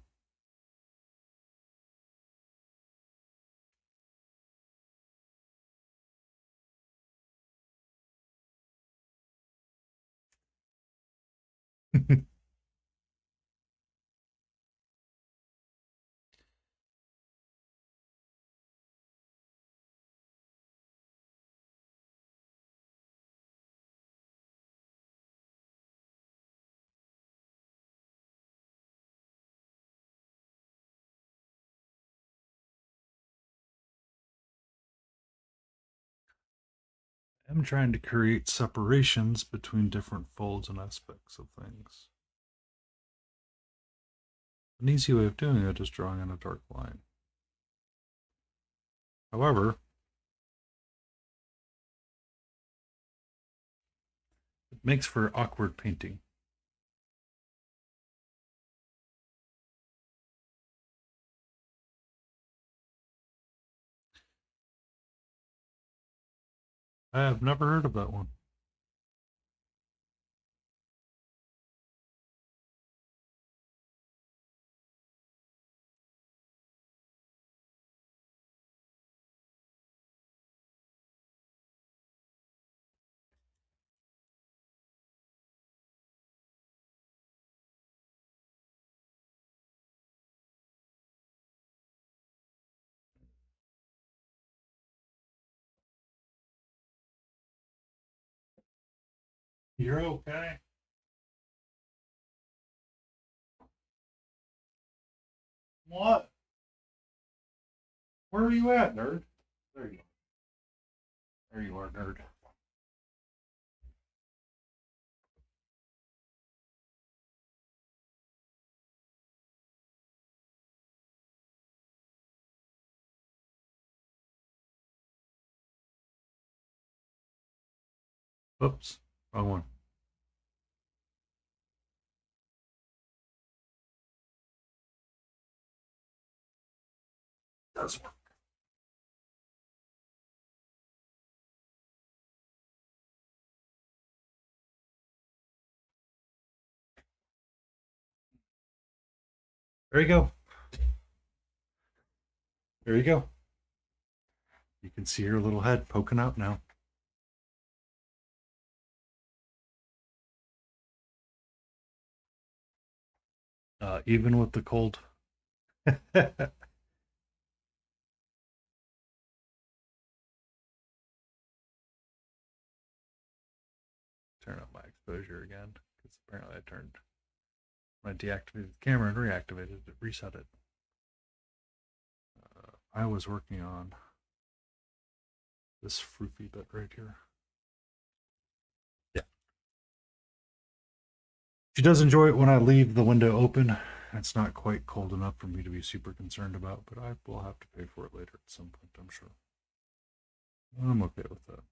I'm trying to create separations between different folds and aspects of things. An easy way of doing it is drawing in a dark line. However, it makes for awkward painting. I have never heard of that one. You're okay. What? Where are you at, nerd? There you are. There you are, nerd. Oops, wrong one. Does work. There you go. There you go. You can see her little head poking out now. Even with the cold. Turn up my exposure again because apparently I turned when I deactivated the camera and reactivated it, reset it. I was working on this froofy bit right here. Yeah. She does enjoy it when I leave the window open. It's not quite cold enough for me to be super concerned about, but I will have to pay for it later at some point, I'm sure. I'm okay with that.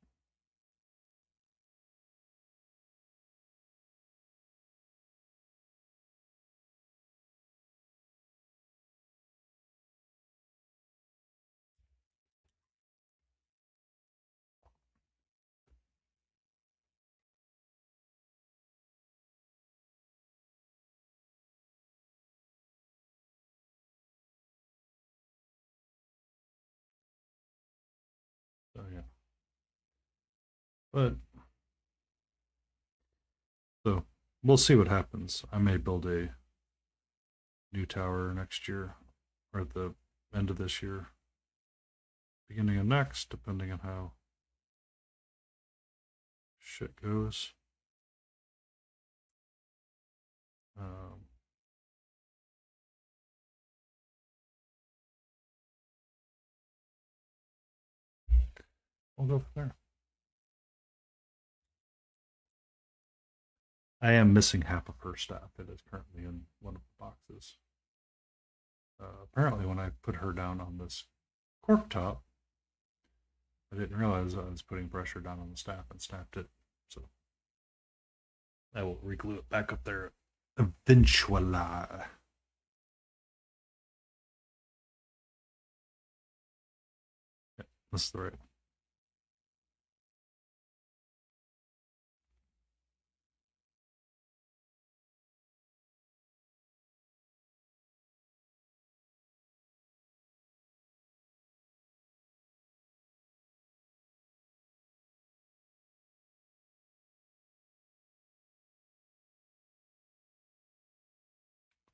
So yeah. But so we'll see what happens. I may build a new tower next year or at the end of this year, beginning of next, depending on how shit goes. Um, we'll go from there. I am missing half of her staff. It is currently in one of the boxes. Apparently, when I put her down on this cork top, I didn't realize I was putting pressure down on the staff and snapped it. So I will reglue it back up there eventually. Yeah, that's the right.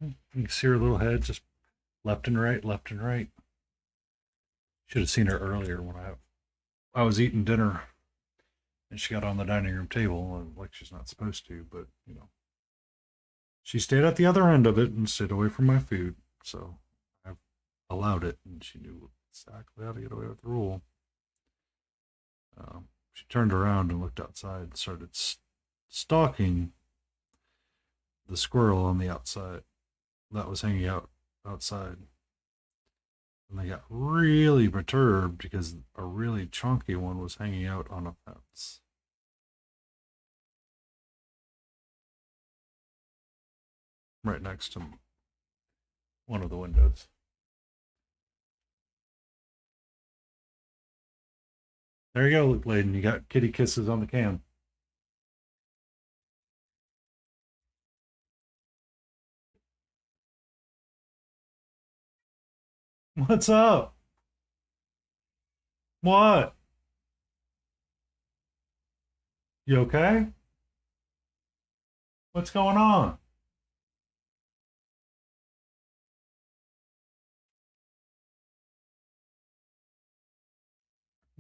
You can see her little head just left and right, left and right. Should have seen her earlier when I was eating dinner and she got on the dining room table like she's not supposed to, but you know, she stayed at the other end of it and stayed away from my food. So I allowed it, and she knew exactly how to get away with the rule. She turned around and looked outside and started stalking the squirrel on the outside that was hanging out outside. And they got really perturbed because a really chunky one was hanging out on a fence. Right next to one of the windows. There you go, Luke Layden. You got kitty kisses on the cam. What's up? What? You okay? What's going on?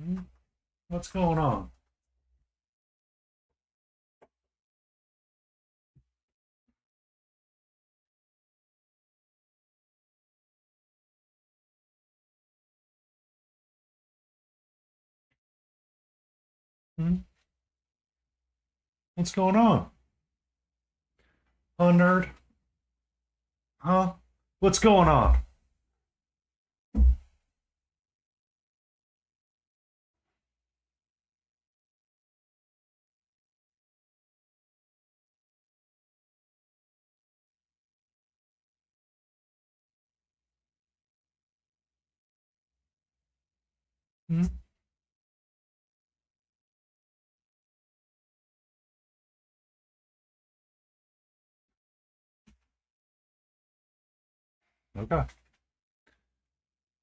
Hmm? What's going on? Hmm? What's going on? Huh, nerd? Huh? What's going on? Hmm? Okay.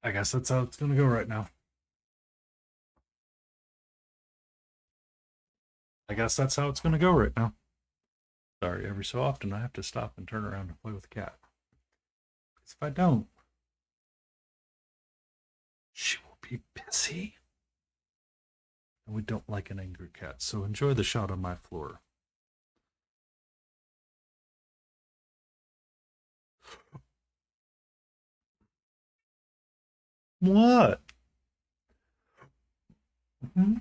I guess that's how it's gonna go right now. I guess that's how it's gonna go right now. Sorry, every so often I have to stop and turn around and play with the cat. Because if I don't, she will be busy. And we don't like an angry cat, so enjoy the shot on my floor. What? Hmm?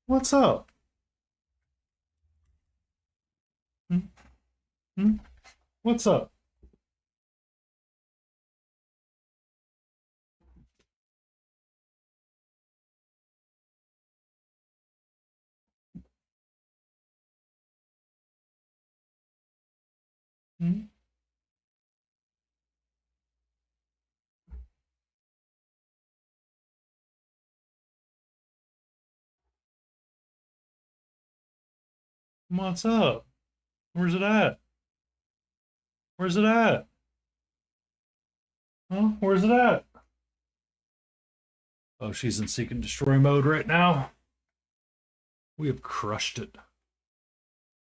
What's up? Hmm? Hmm? What's up? Hmm? What's up? Where's it at? Where's it at? Huh? Where's it at? Oh, she's in seek and destroy mode right now. We have crushed it.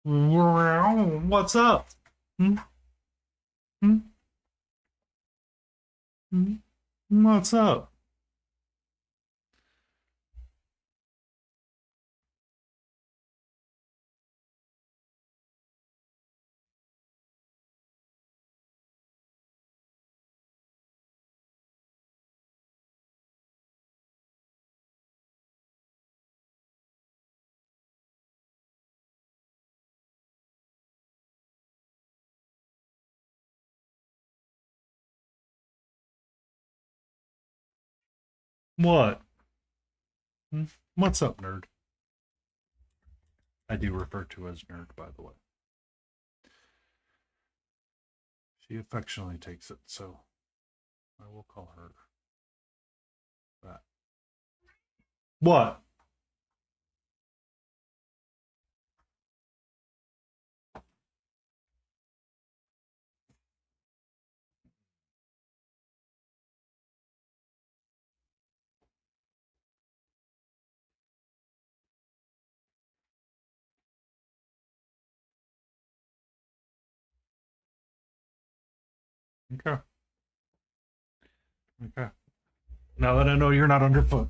What's up? Hmm? Hmm? Hmm? What's up? What? Hmm? What's up, nerd? I do refer to as nerd, by the way. She affectionately takes it, so I will call her that. What? Okay. Okay. Now that I know you're not underfoot.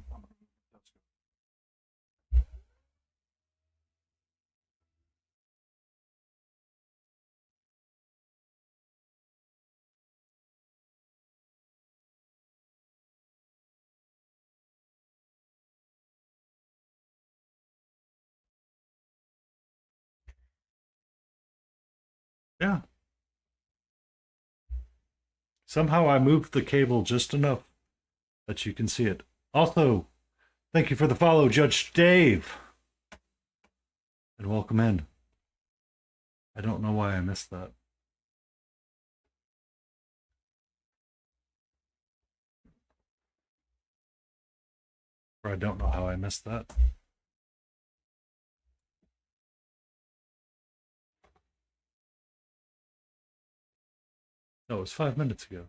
Yeah. Somehow I moved the cable just enough that you can see it. Also, thank you for the follow, Judge Dave. And welcome in. I don't know why I missed that. Or I don't know how I missed that. No, it was 5 minutes ago.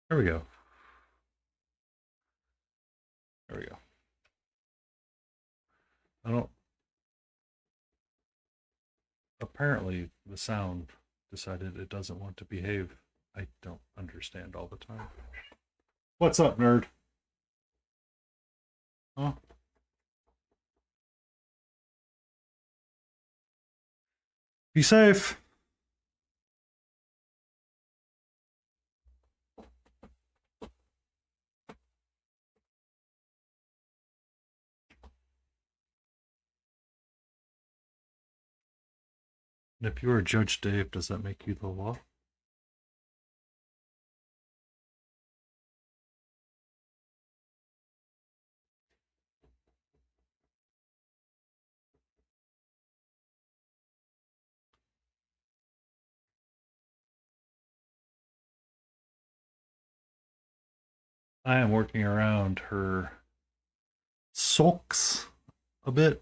There we go. There we go. I don't. Apparently, the sound decided it doesn't want to behave. I don't understand all the time. What's up, nerd? Huh? Be safe. And if you are Judge Dave, does that make you the law? I am working around her sulks a bit,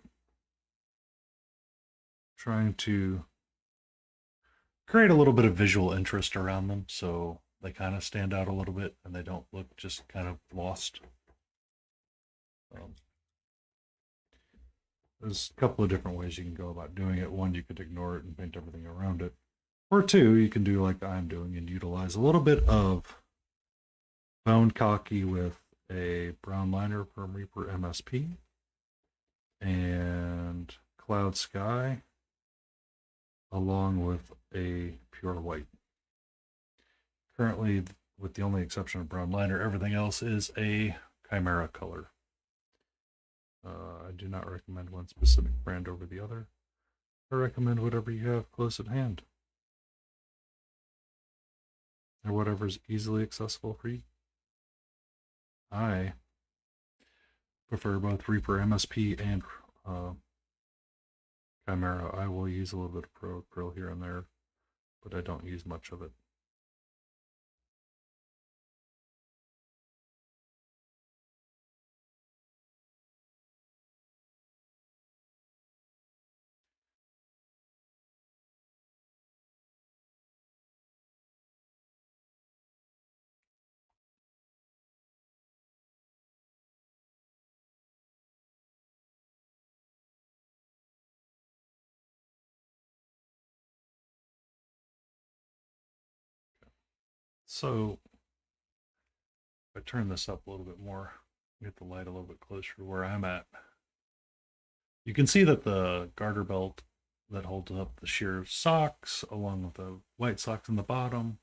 trying to create a little bit of visual interest around them so they kind of stand out a little bit and they don't look just kind of lost. Um, there's a couple of different ways you can go about doing it. One, you could ignore it and paint everything around it. Or two, you can do like I'm doing and utilize a little bit of Bone Cocky with a brown liner from Reaper MSP and Cloud Sky along with a pure white. Currently, with the only exception of brown liner, everything else is a Chimera color. I do not recommend one specific brand over the other. I recommend whatever you have close at hand. Or whatever's easily accessible for you. I prefer both Reaper MSP and Chimera. I will use a little bit of Pro Acryl here and there, but I don't use much of it. So if I turn this up a little bit more, get the light a little bit closer to where I'm at, you can see that the garter belt that holds up the sheer socks, along with the white socks in the bottom,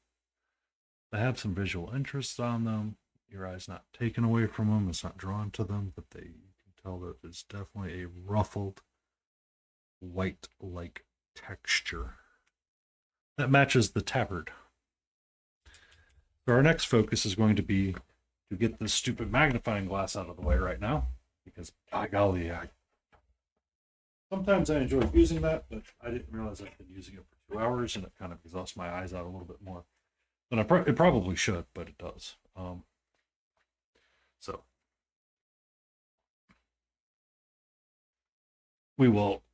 they have some visual interest on them. Your eye's not taken away from them, it's not drawn to them, but you can tell that it's definitely a ruffled white-like texture that matches the tabard. So our next focus is going to be to get this stupid magnifying glass out of the way right now, because by golly, sometimes I enjoy using that, but I didn't realize I've been using it for 2 hours, and it kind of exhausts my eyes out a little bit more than it probably should, but it does. So we will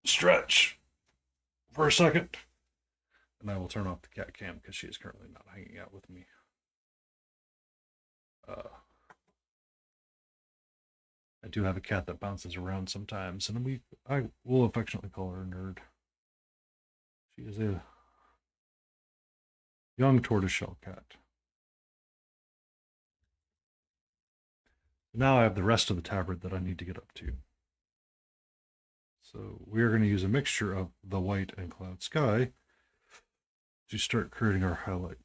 stretch for a second, and I will turn off the cat cam because she is currently not hanging out with me. I do have a cat that bounces around sometimes, and I will affectionately call her a nerd. She is a young tortoiseshell cat. Now I have the rest of the tabard that I need to get up to. So we are going to use a mixture of the white and Cloud Sky to start creating our highlight.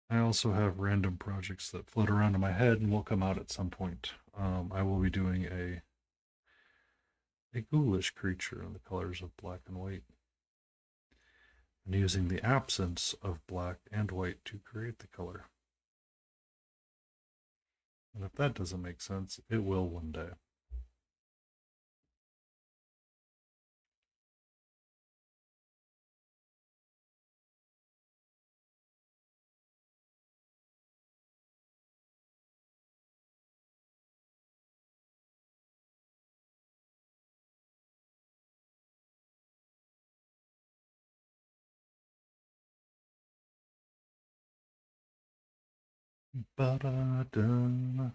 I also have random projects that float around in my head and will come out at some point. I will be doing a ghoulish creature in the colors of black and white, and using the absence of black and white to create the color. And if that doesn't make sense, it will one day. Ba-da-da.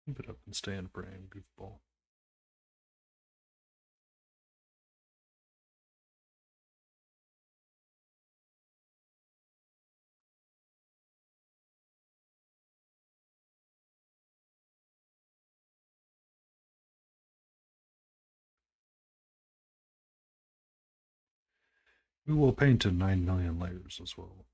Keep it up and stay in frame, goofball. We will paint in 9 million layers as well.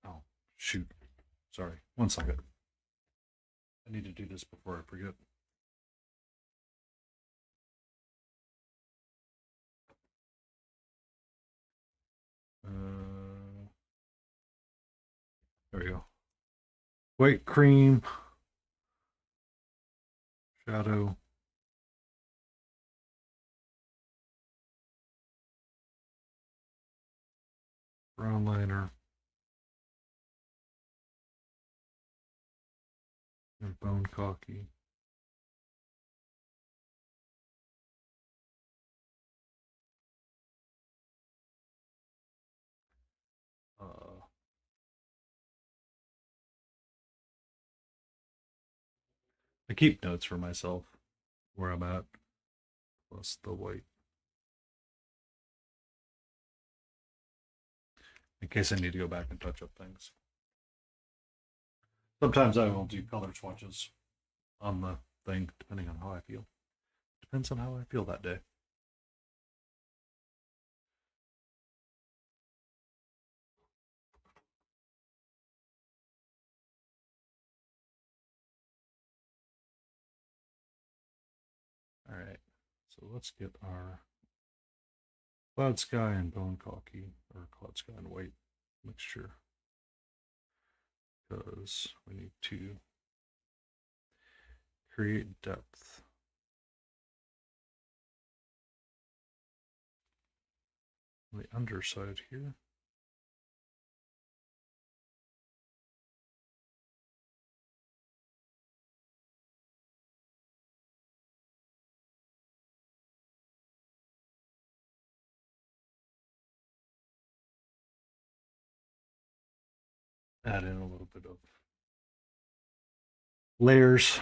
Oh, shoot. Sorry. 1 second. I need to do this before I forget. There we go. White cream. Shadow. Brown liner. And bone cocky. I keep notes for myself where I'm at, plus the white. In case I need to go back and touch up things. Sometimes I will do color swatches on the thing, depending on how I feel. Depends on how I feel that day. All right, so let's get our cloud sky and bone cocky, or cloud sky and white mixture, because we need to create depth. On the underside here. Add in a little bit of layers.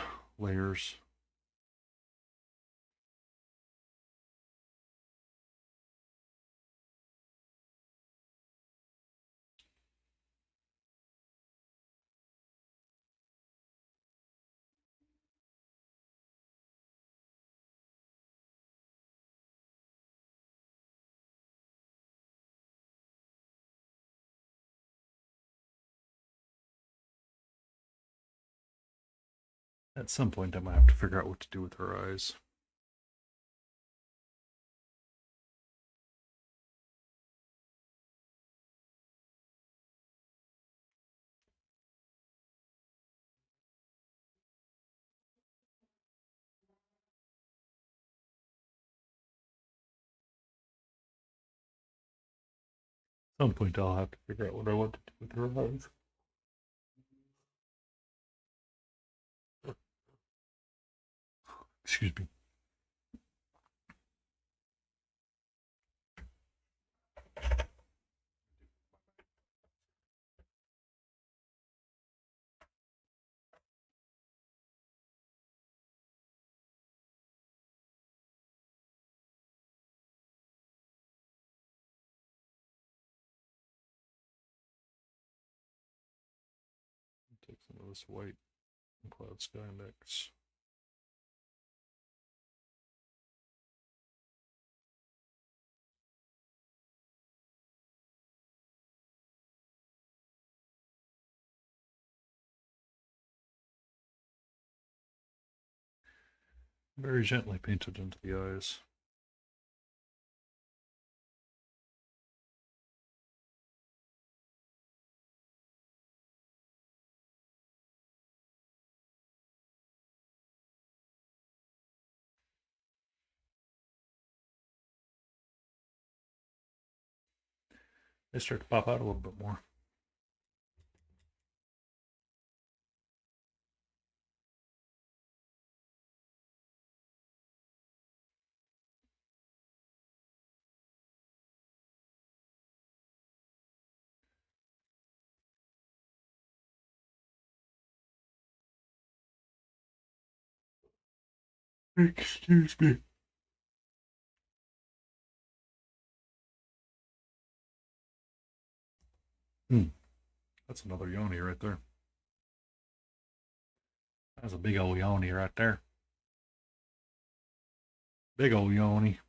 At some point, I might have to figure out what to do with her eyes. At some point, I'll have to figure out what I want to do with her eyes. Excuse me. Take some of this white and cloud sky mix. Very gently painted into the eyes. They start to pop out a little bit more. Excuse me. That's another yoni right there. That's a big old yoni right there. Big old yoni.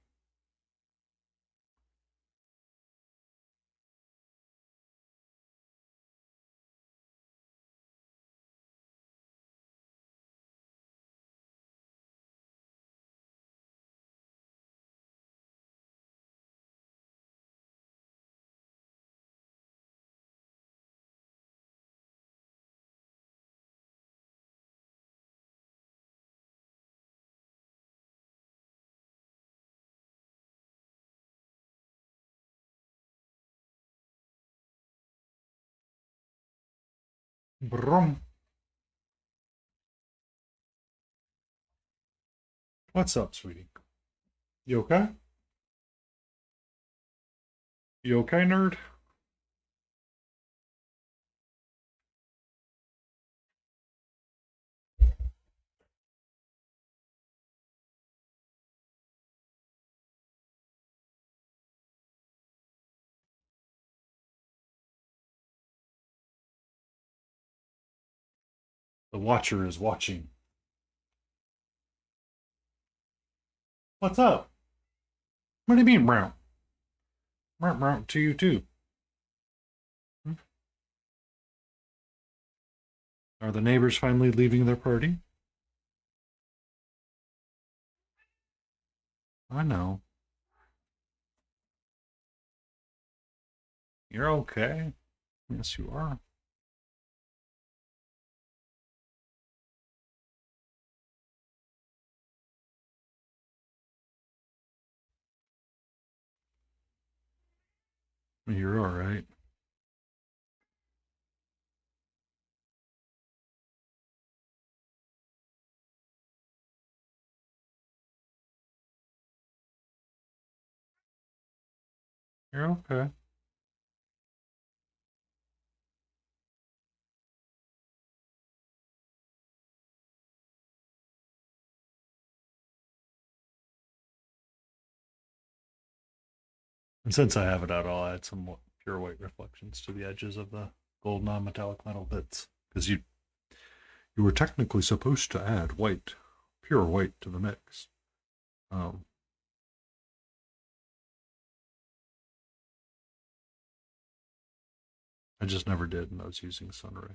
Brum. What's up, sweetie? You okay? You okay, nerd? The watcher is watching. What's up? What do you mean, brown? Brown, brown to you too. Hmm? Are the neighbors finally leaving their party? I know. You're okay. Yes, you are. You're all right. You're okay. And since I have it out, I'll add some pure white reflections to the edges of the gold non-metallic metal bits. Because you were technically supposed to add white, pure white to the mix. Um, I just never did, and I was using Sunray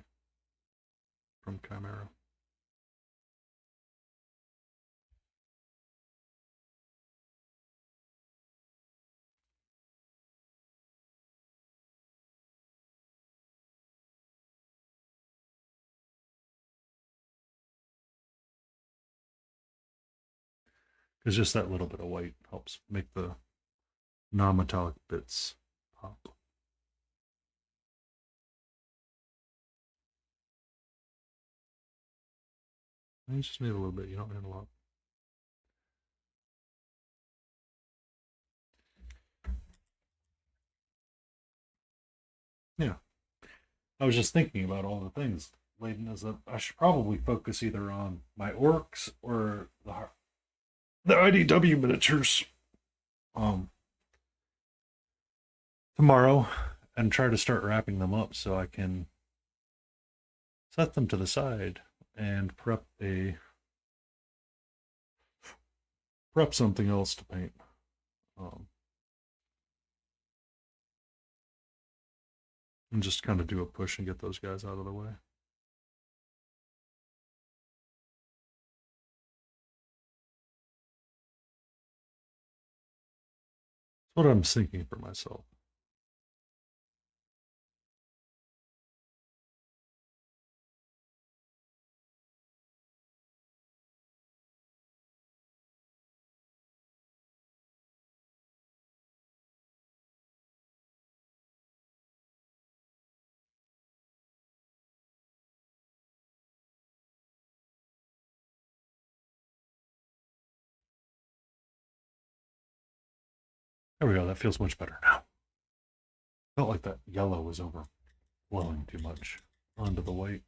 from Chimera. Because just that little bit of white helps make the non-metallic bits pop. You just need a little bit. You don't need a lot. Yeah. I was just thinking about all the things. Layden is that I should probably focus either on my orcs or the IDW miniatures tomorrow and try to start wrapping them up so I can set them to the side and prep something else to paint. Um, and just kind of do a push and get those guys out of the way. That's what I'm thinking for myself. There we go. That feels much better now. Felt like that yellow was overflowing too much onto the white.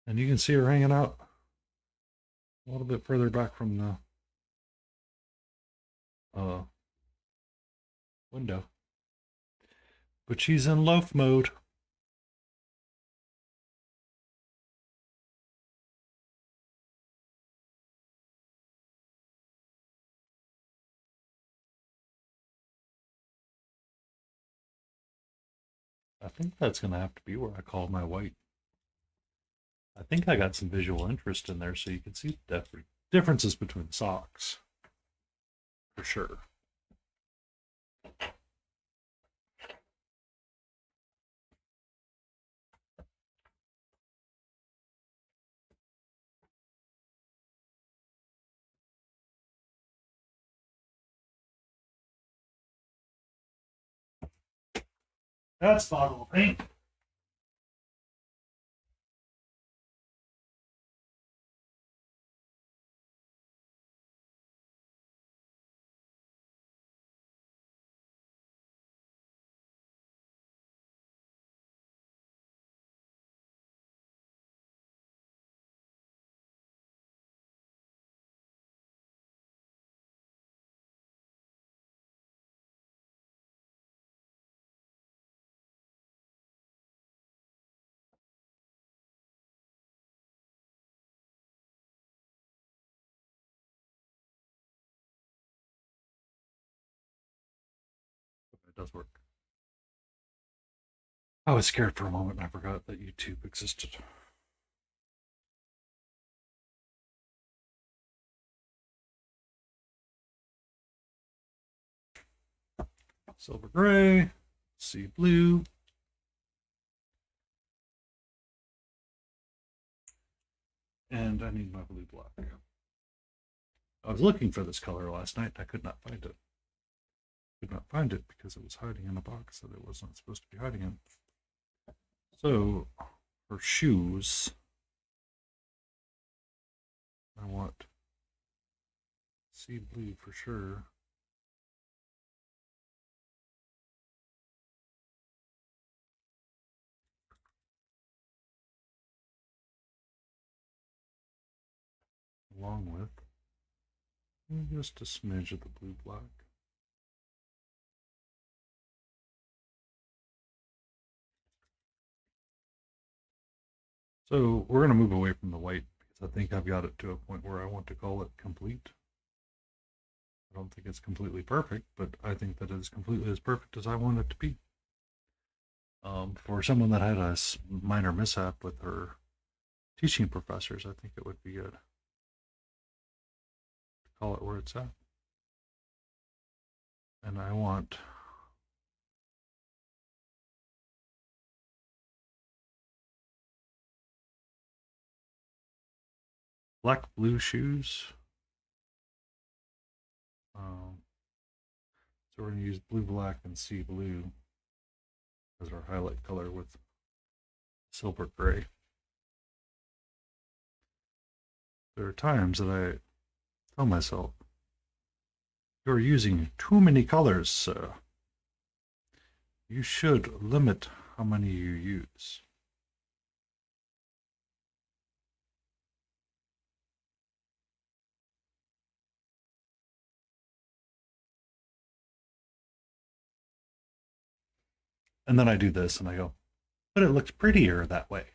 And you can see her hanging out a little bit further back from the window. But she's in loaf mode. I think that's going to have to be where I call my white. I think I got some visual interest in there so you can see the differences between the socks. For sure. That's bottle of paint. It does work. I was scared for a moment and I forgot that YouTube existed. Silver gray, sea blue. And I need my blue black. I was looking for this color last night. I could not find it. Could not find it because it was hiding in a box that it was not supposed to be hiding in. So, for shoes, I want sea blue for sure. Along with just a smidge of the blue black. So we're going to move away from the white because I think I've got it to a point where I want to call it complete. I don't think it's completely perfect, but I think that it is completely as perfect as I want it to be. For someone that had a minor mishap with her teaching professors, I think it would be good to call it where it's at. And I want black blue shoes. So we're going to use blue black and sea blue as our highlight color with silver gray. There are times that I tell myself, you're using too many colors, sir. You should limit how many you use. And then I do this and I go, but it looks prettier that way.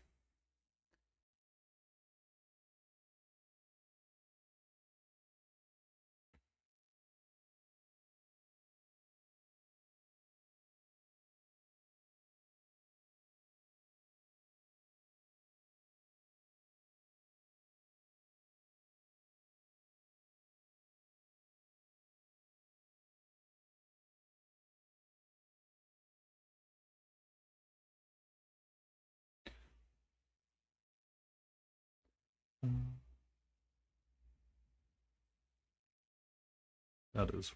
That is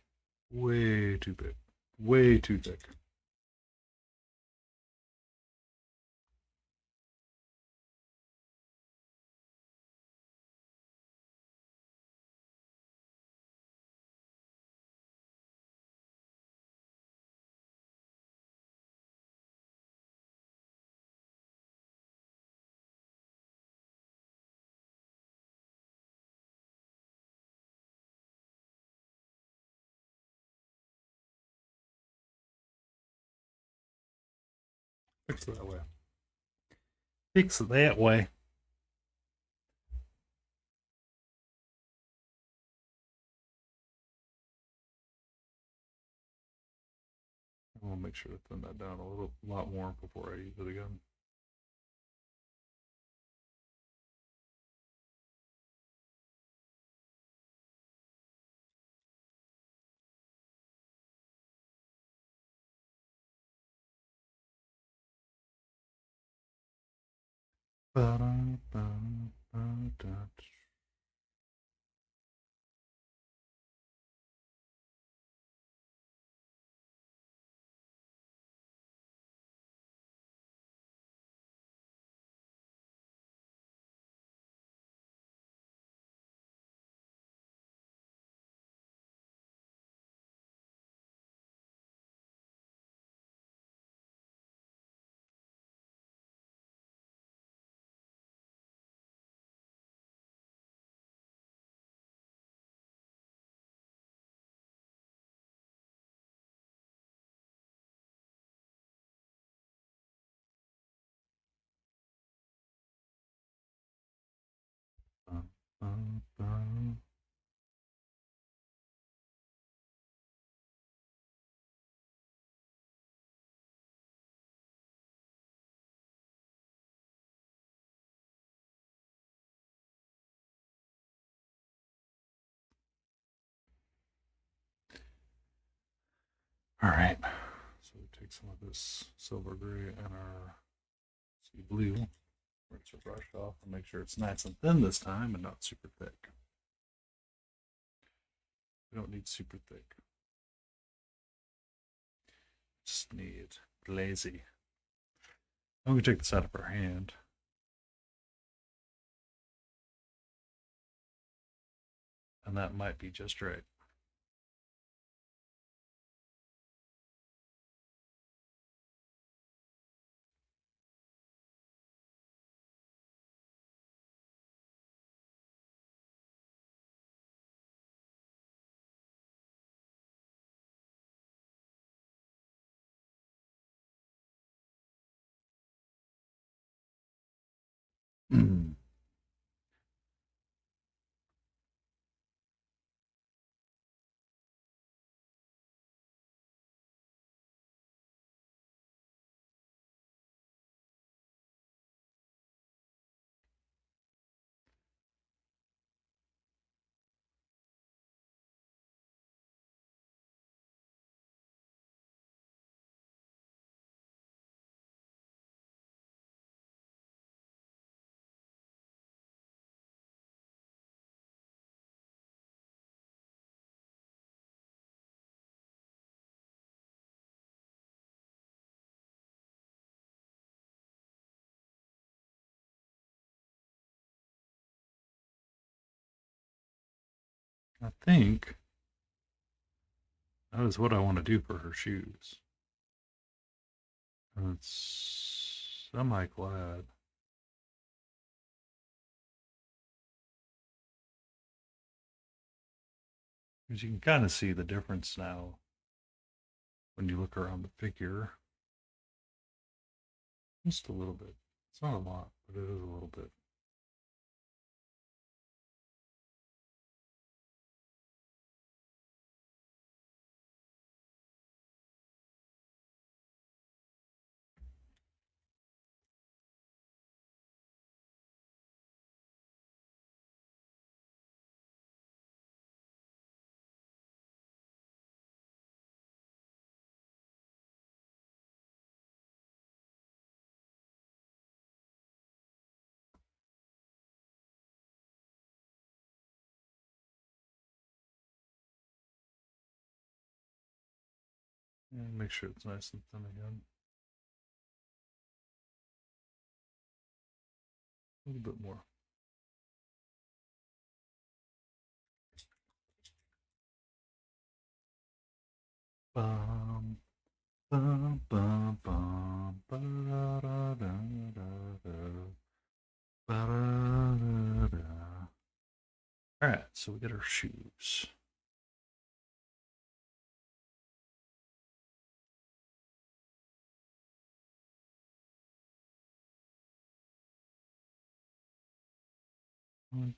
way too big. Way too thick. Fix it that way. Fix it that way. I want to make sure to thin that down a lot more before I use it again. All right. So we take some of this silver gray and our sea blue. Rinse our brush off and make sure it's nice and thin this time and not super thick. We don't need super thick. Just need glazy. I'm going to take this out of our hand. And that might be just right. I think that is what I want to do for her shoes. And it's semi-glad. Because you can kind of see the difference now when you look around the figure. Just a little bit. It's not a lot, but it is a little bit. And make sure it's nice and thin again. A little bit more. Bum, bum, bum, bum, all right, so we get our shoes.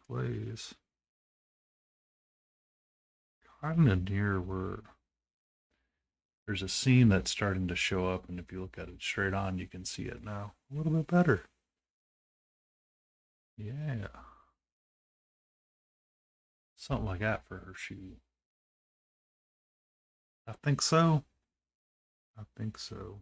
Glaze. Kind of near where there's a seam that's starting to show up, and if you look at it straight on, you can see it now a little bit better. Yeah. Something like that for her shoe. I think so. I think so.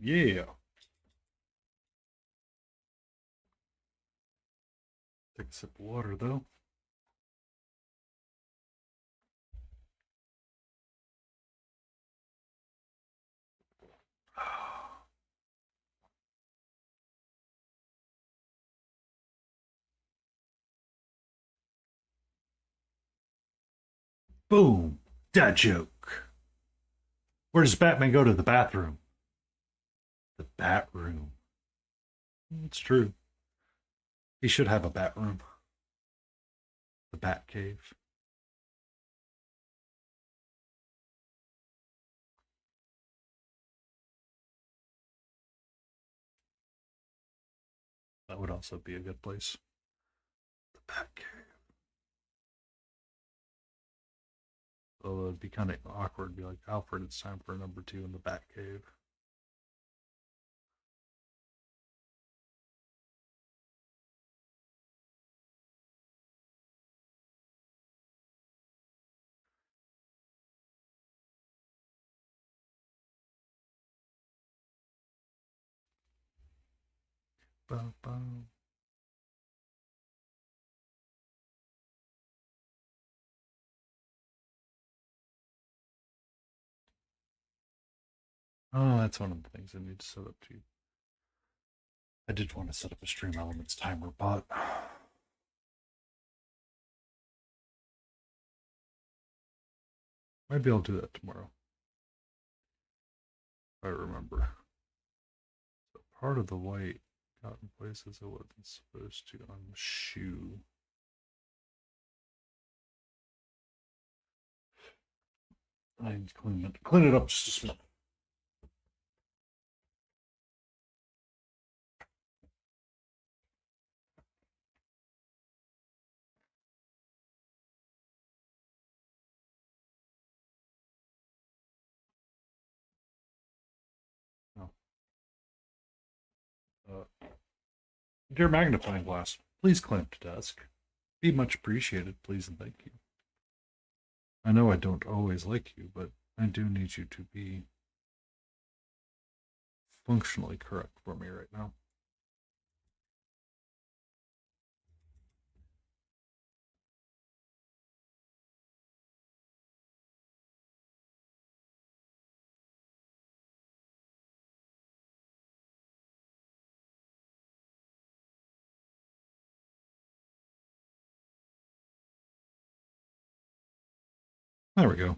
Yeah. Take a sip of water though. Boom. Dad joke. Where does Batman go to the bathroom? The bat room. It's true. He should have a bat room. The bat cave. That would also be a good place. The bat cave. Although it'd be kind of awkward. Be like, Alfred, it's time for number 2 in the bat cave. Bum, bum. Oh, that's one of the things I need to set up too. I did want to set up a Stream Elements timer, but maybe I'll do that tomorrow. If I remember. So part of the white got in places it wasn't supposed to on the shoe. I need to clean it up just a small. Oh. Dear magnifying glass, please clamp to desk. Be much appreciated, please and thank you. I know I don't always like you, but I do need you to be functionally correct for me right now. There we go.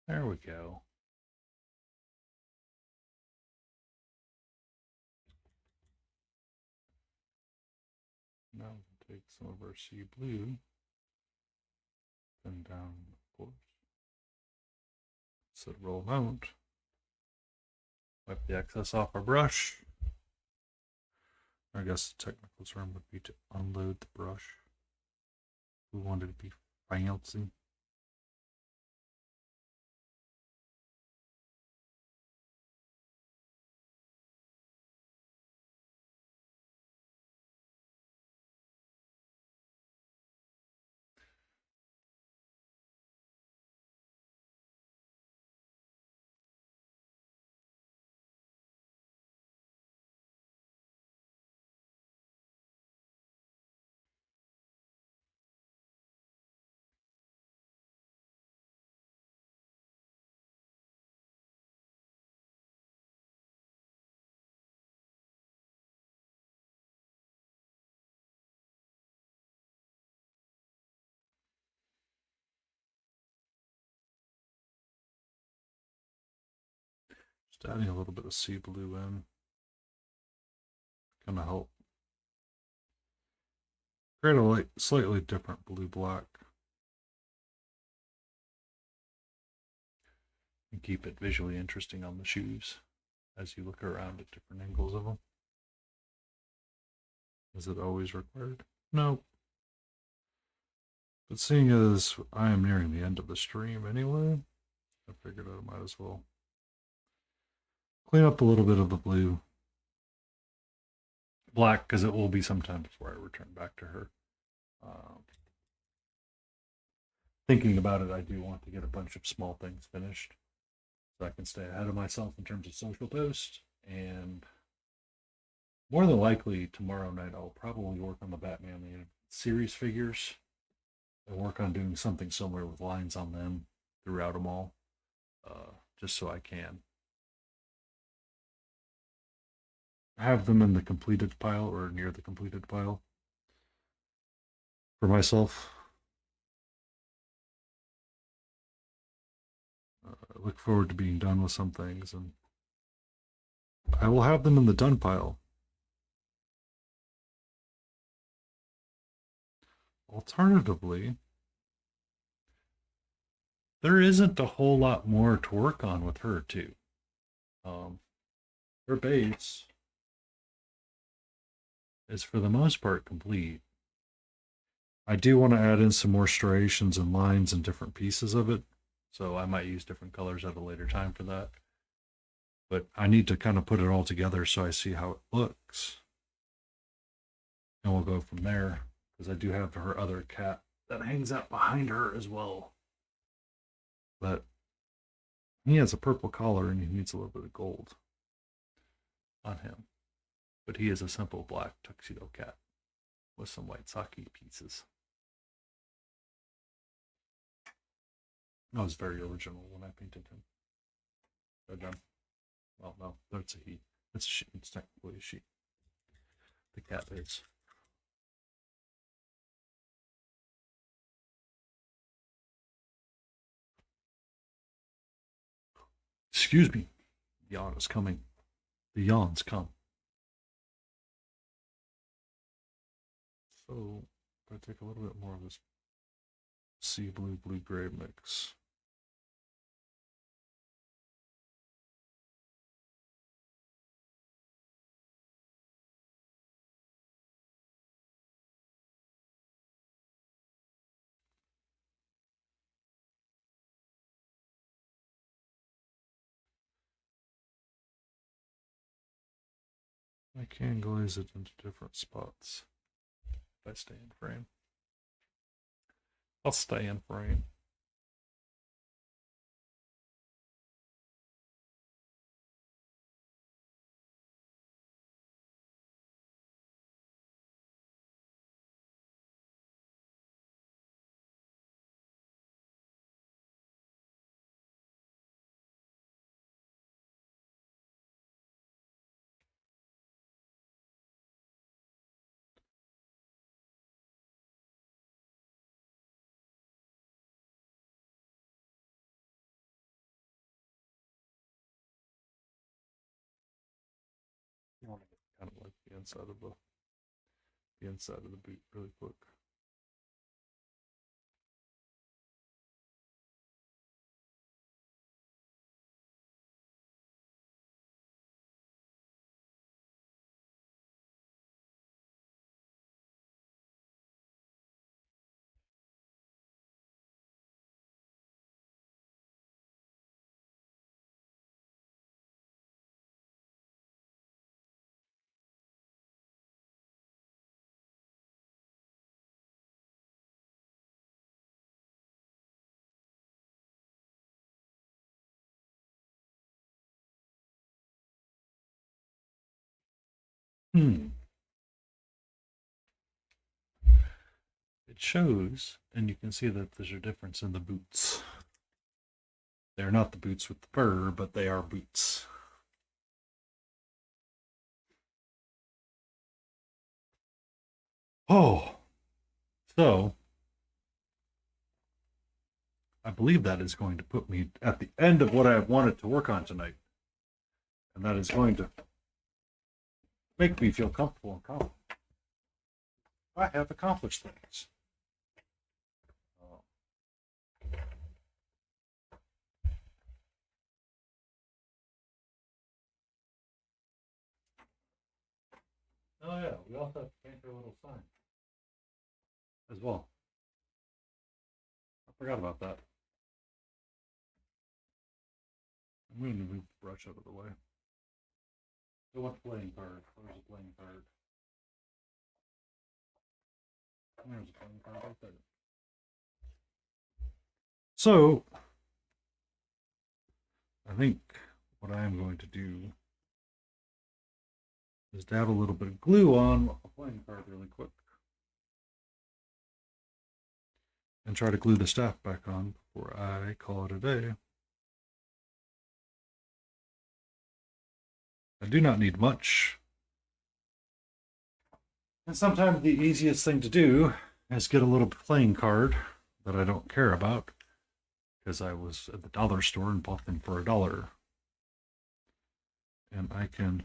There we go. Now we'll take some of our sea blue, then down, of course. Set roll mount. Wipe the excess off our brush. I guess the technical term would be to unload the brush. We wanted to be fancy. Just adding a little bit of sea blue in. Gonna help create a slightly different blue-black. And keep it visually interesting on the shoes as you look around at different angles of them. Is it always required? No. But seeing as I am nearing the end of the stream anyway, I figured I might as well clean up a little bit of the blue black, because it will be some time before I return back to her. Thinking about it, I do want to get a bunch of small things finished so I can stay ahead of myself in terms of social posts. And more than likely, tomorrow night I'll probably work on the Batman the series figures and work on doing something similar with lines on them throughout them all, just so I can have them in the completed pile or near the completed pile for myself. I look forward to being done with some things, and I will have them in the done pile. Alternatively, there isn't a whole lot more to work on with her too. Her base is for the most part complete. I do want to add in some more striations and lines and different pieces of it, so I might use different colors at a later time for that. But I need to kind of put it all together so I see how it looks. And we'll go from there, because I do have her other cat that hangs out behind her as well. But he has a purple collar and he needs a little bit of gold on him. But he is a simple black tuxedo cat with some white sake pieces. I was very original when I painted him. They're done. Well, no, that's a he. It's a she. It's technically a she. The cat is. Excuse me. Yawn is coming. The yawns come. So, I'm going to take a little bit more of this sea blue, blue gray mix. I can glaze it into different spots if I stay in frame. I'll stay in frame. You want to get kind of like the inside of the boot really quick. It shows, and you can see that there's a difference in the boots. They're not the boots with the fur, but they are boots. Oh, so I believe that is going to put me at the end of what I wanted to work on tonight. And that is going to make me feel comfortable and confident. I have accomplished things. Oh yeah, we also have to paint our little sign as well. I forgot about that. I'm going to move the brush out of the way. I want the playing card. Where's the playing card? There's a playing card right there. So, I think what I am going to do is dab a little bit of glue on a playing card really quick. And try to glue the staff back on before I call it a day. I do not need much. And sometimes the easiest thing to do is get a little playing card that I don't care about, because I was at the dollar store and bought them for $1. And I can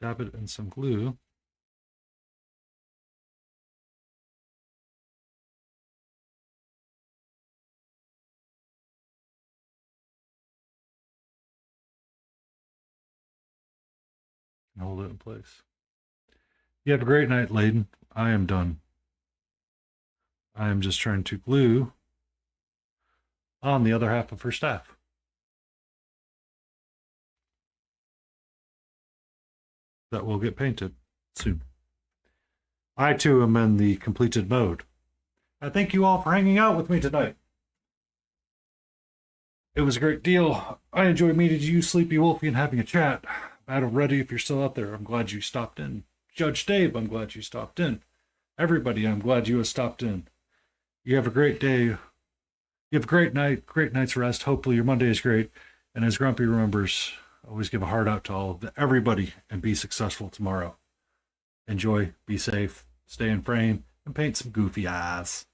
dab it in some glue. And hold it in place. You have a great night, Layden. I am done. I am just trying to glue on the other half of her staff. That will get painted soon. I too am in the completed mode. I thank you all for hanging out with me tonight. It was a great deal. I enjoyed meeting you, Sleepy Wolfie, and having a chat. Battle Ready, if you're still out there, I'm glad you stopped in. Judge Dave, I'm glad you stopped in. Everybody, I'm glad you have stopped in. You have a great day. You have a great night, great night's rest. Hopefully your Monday is great. And as Grumpy remembers, always give a heart out to everybody and be successful tomorrow. Enjoy, be safe, stay in frame, and paint some goofy eyes.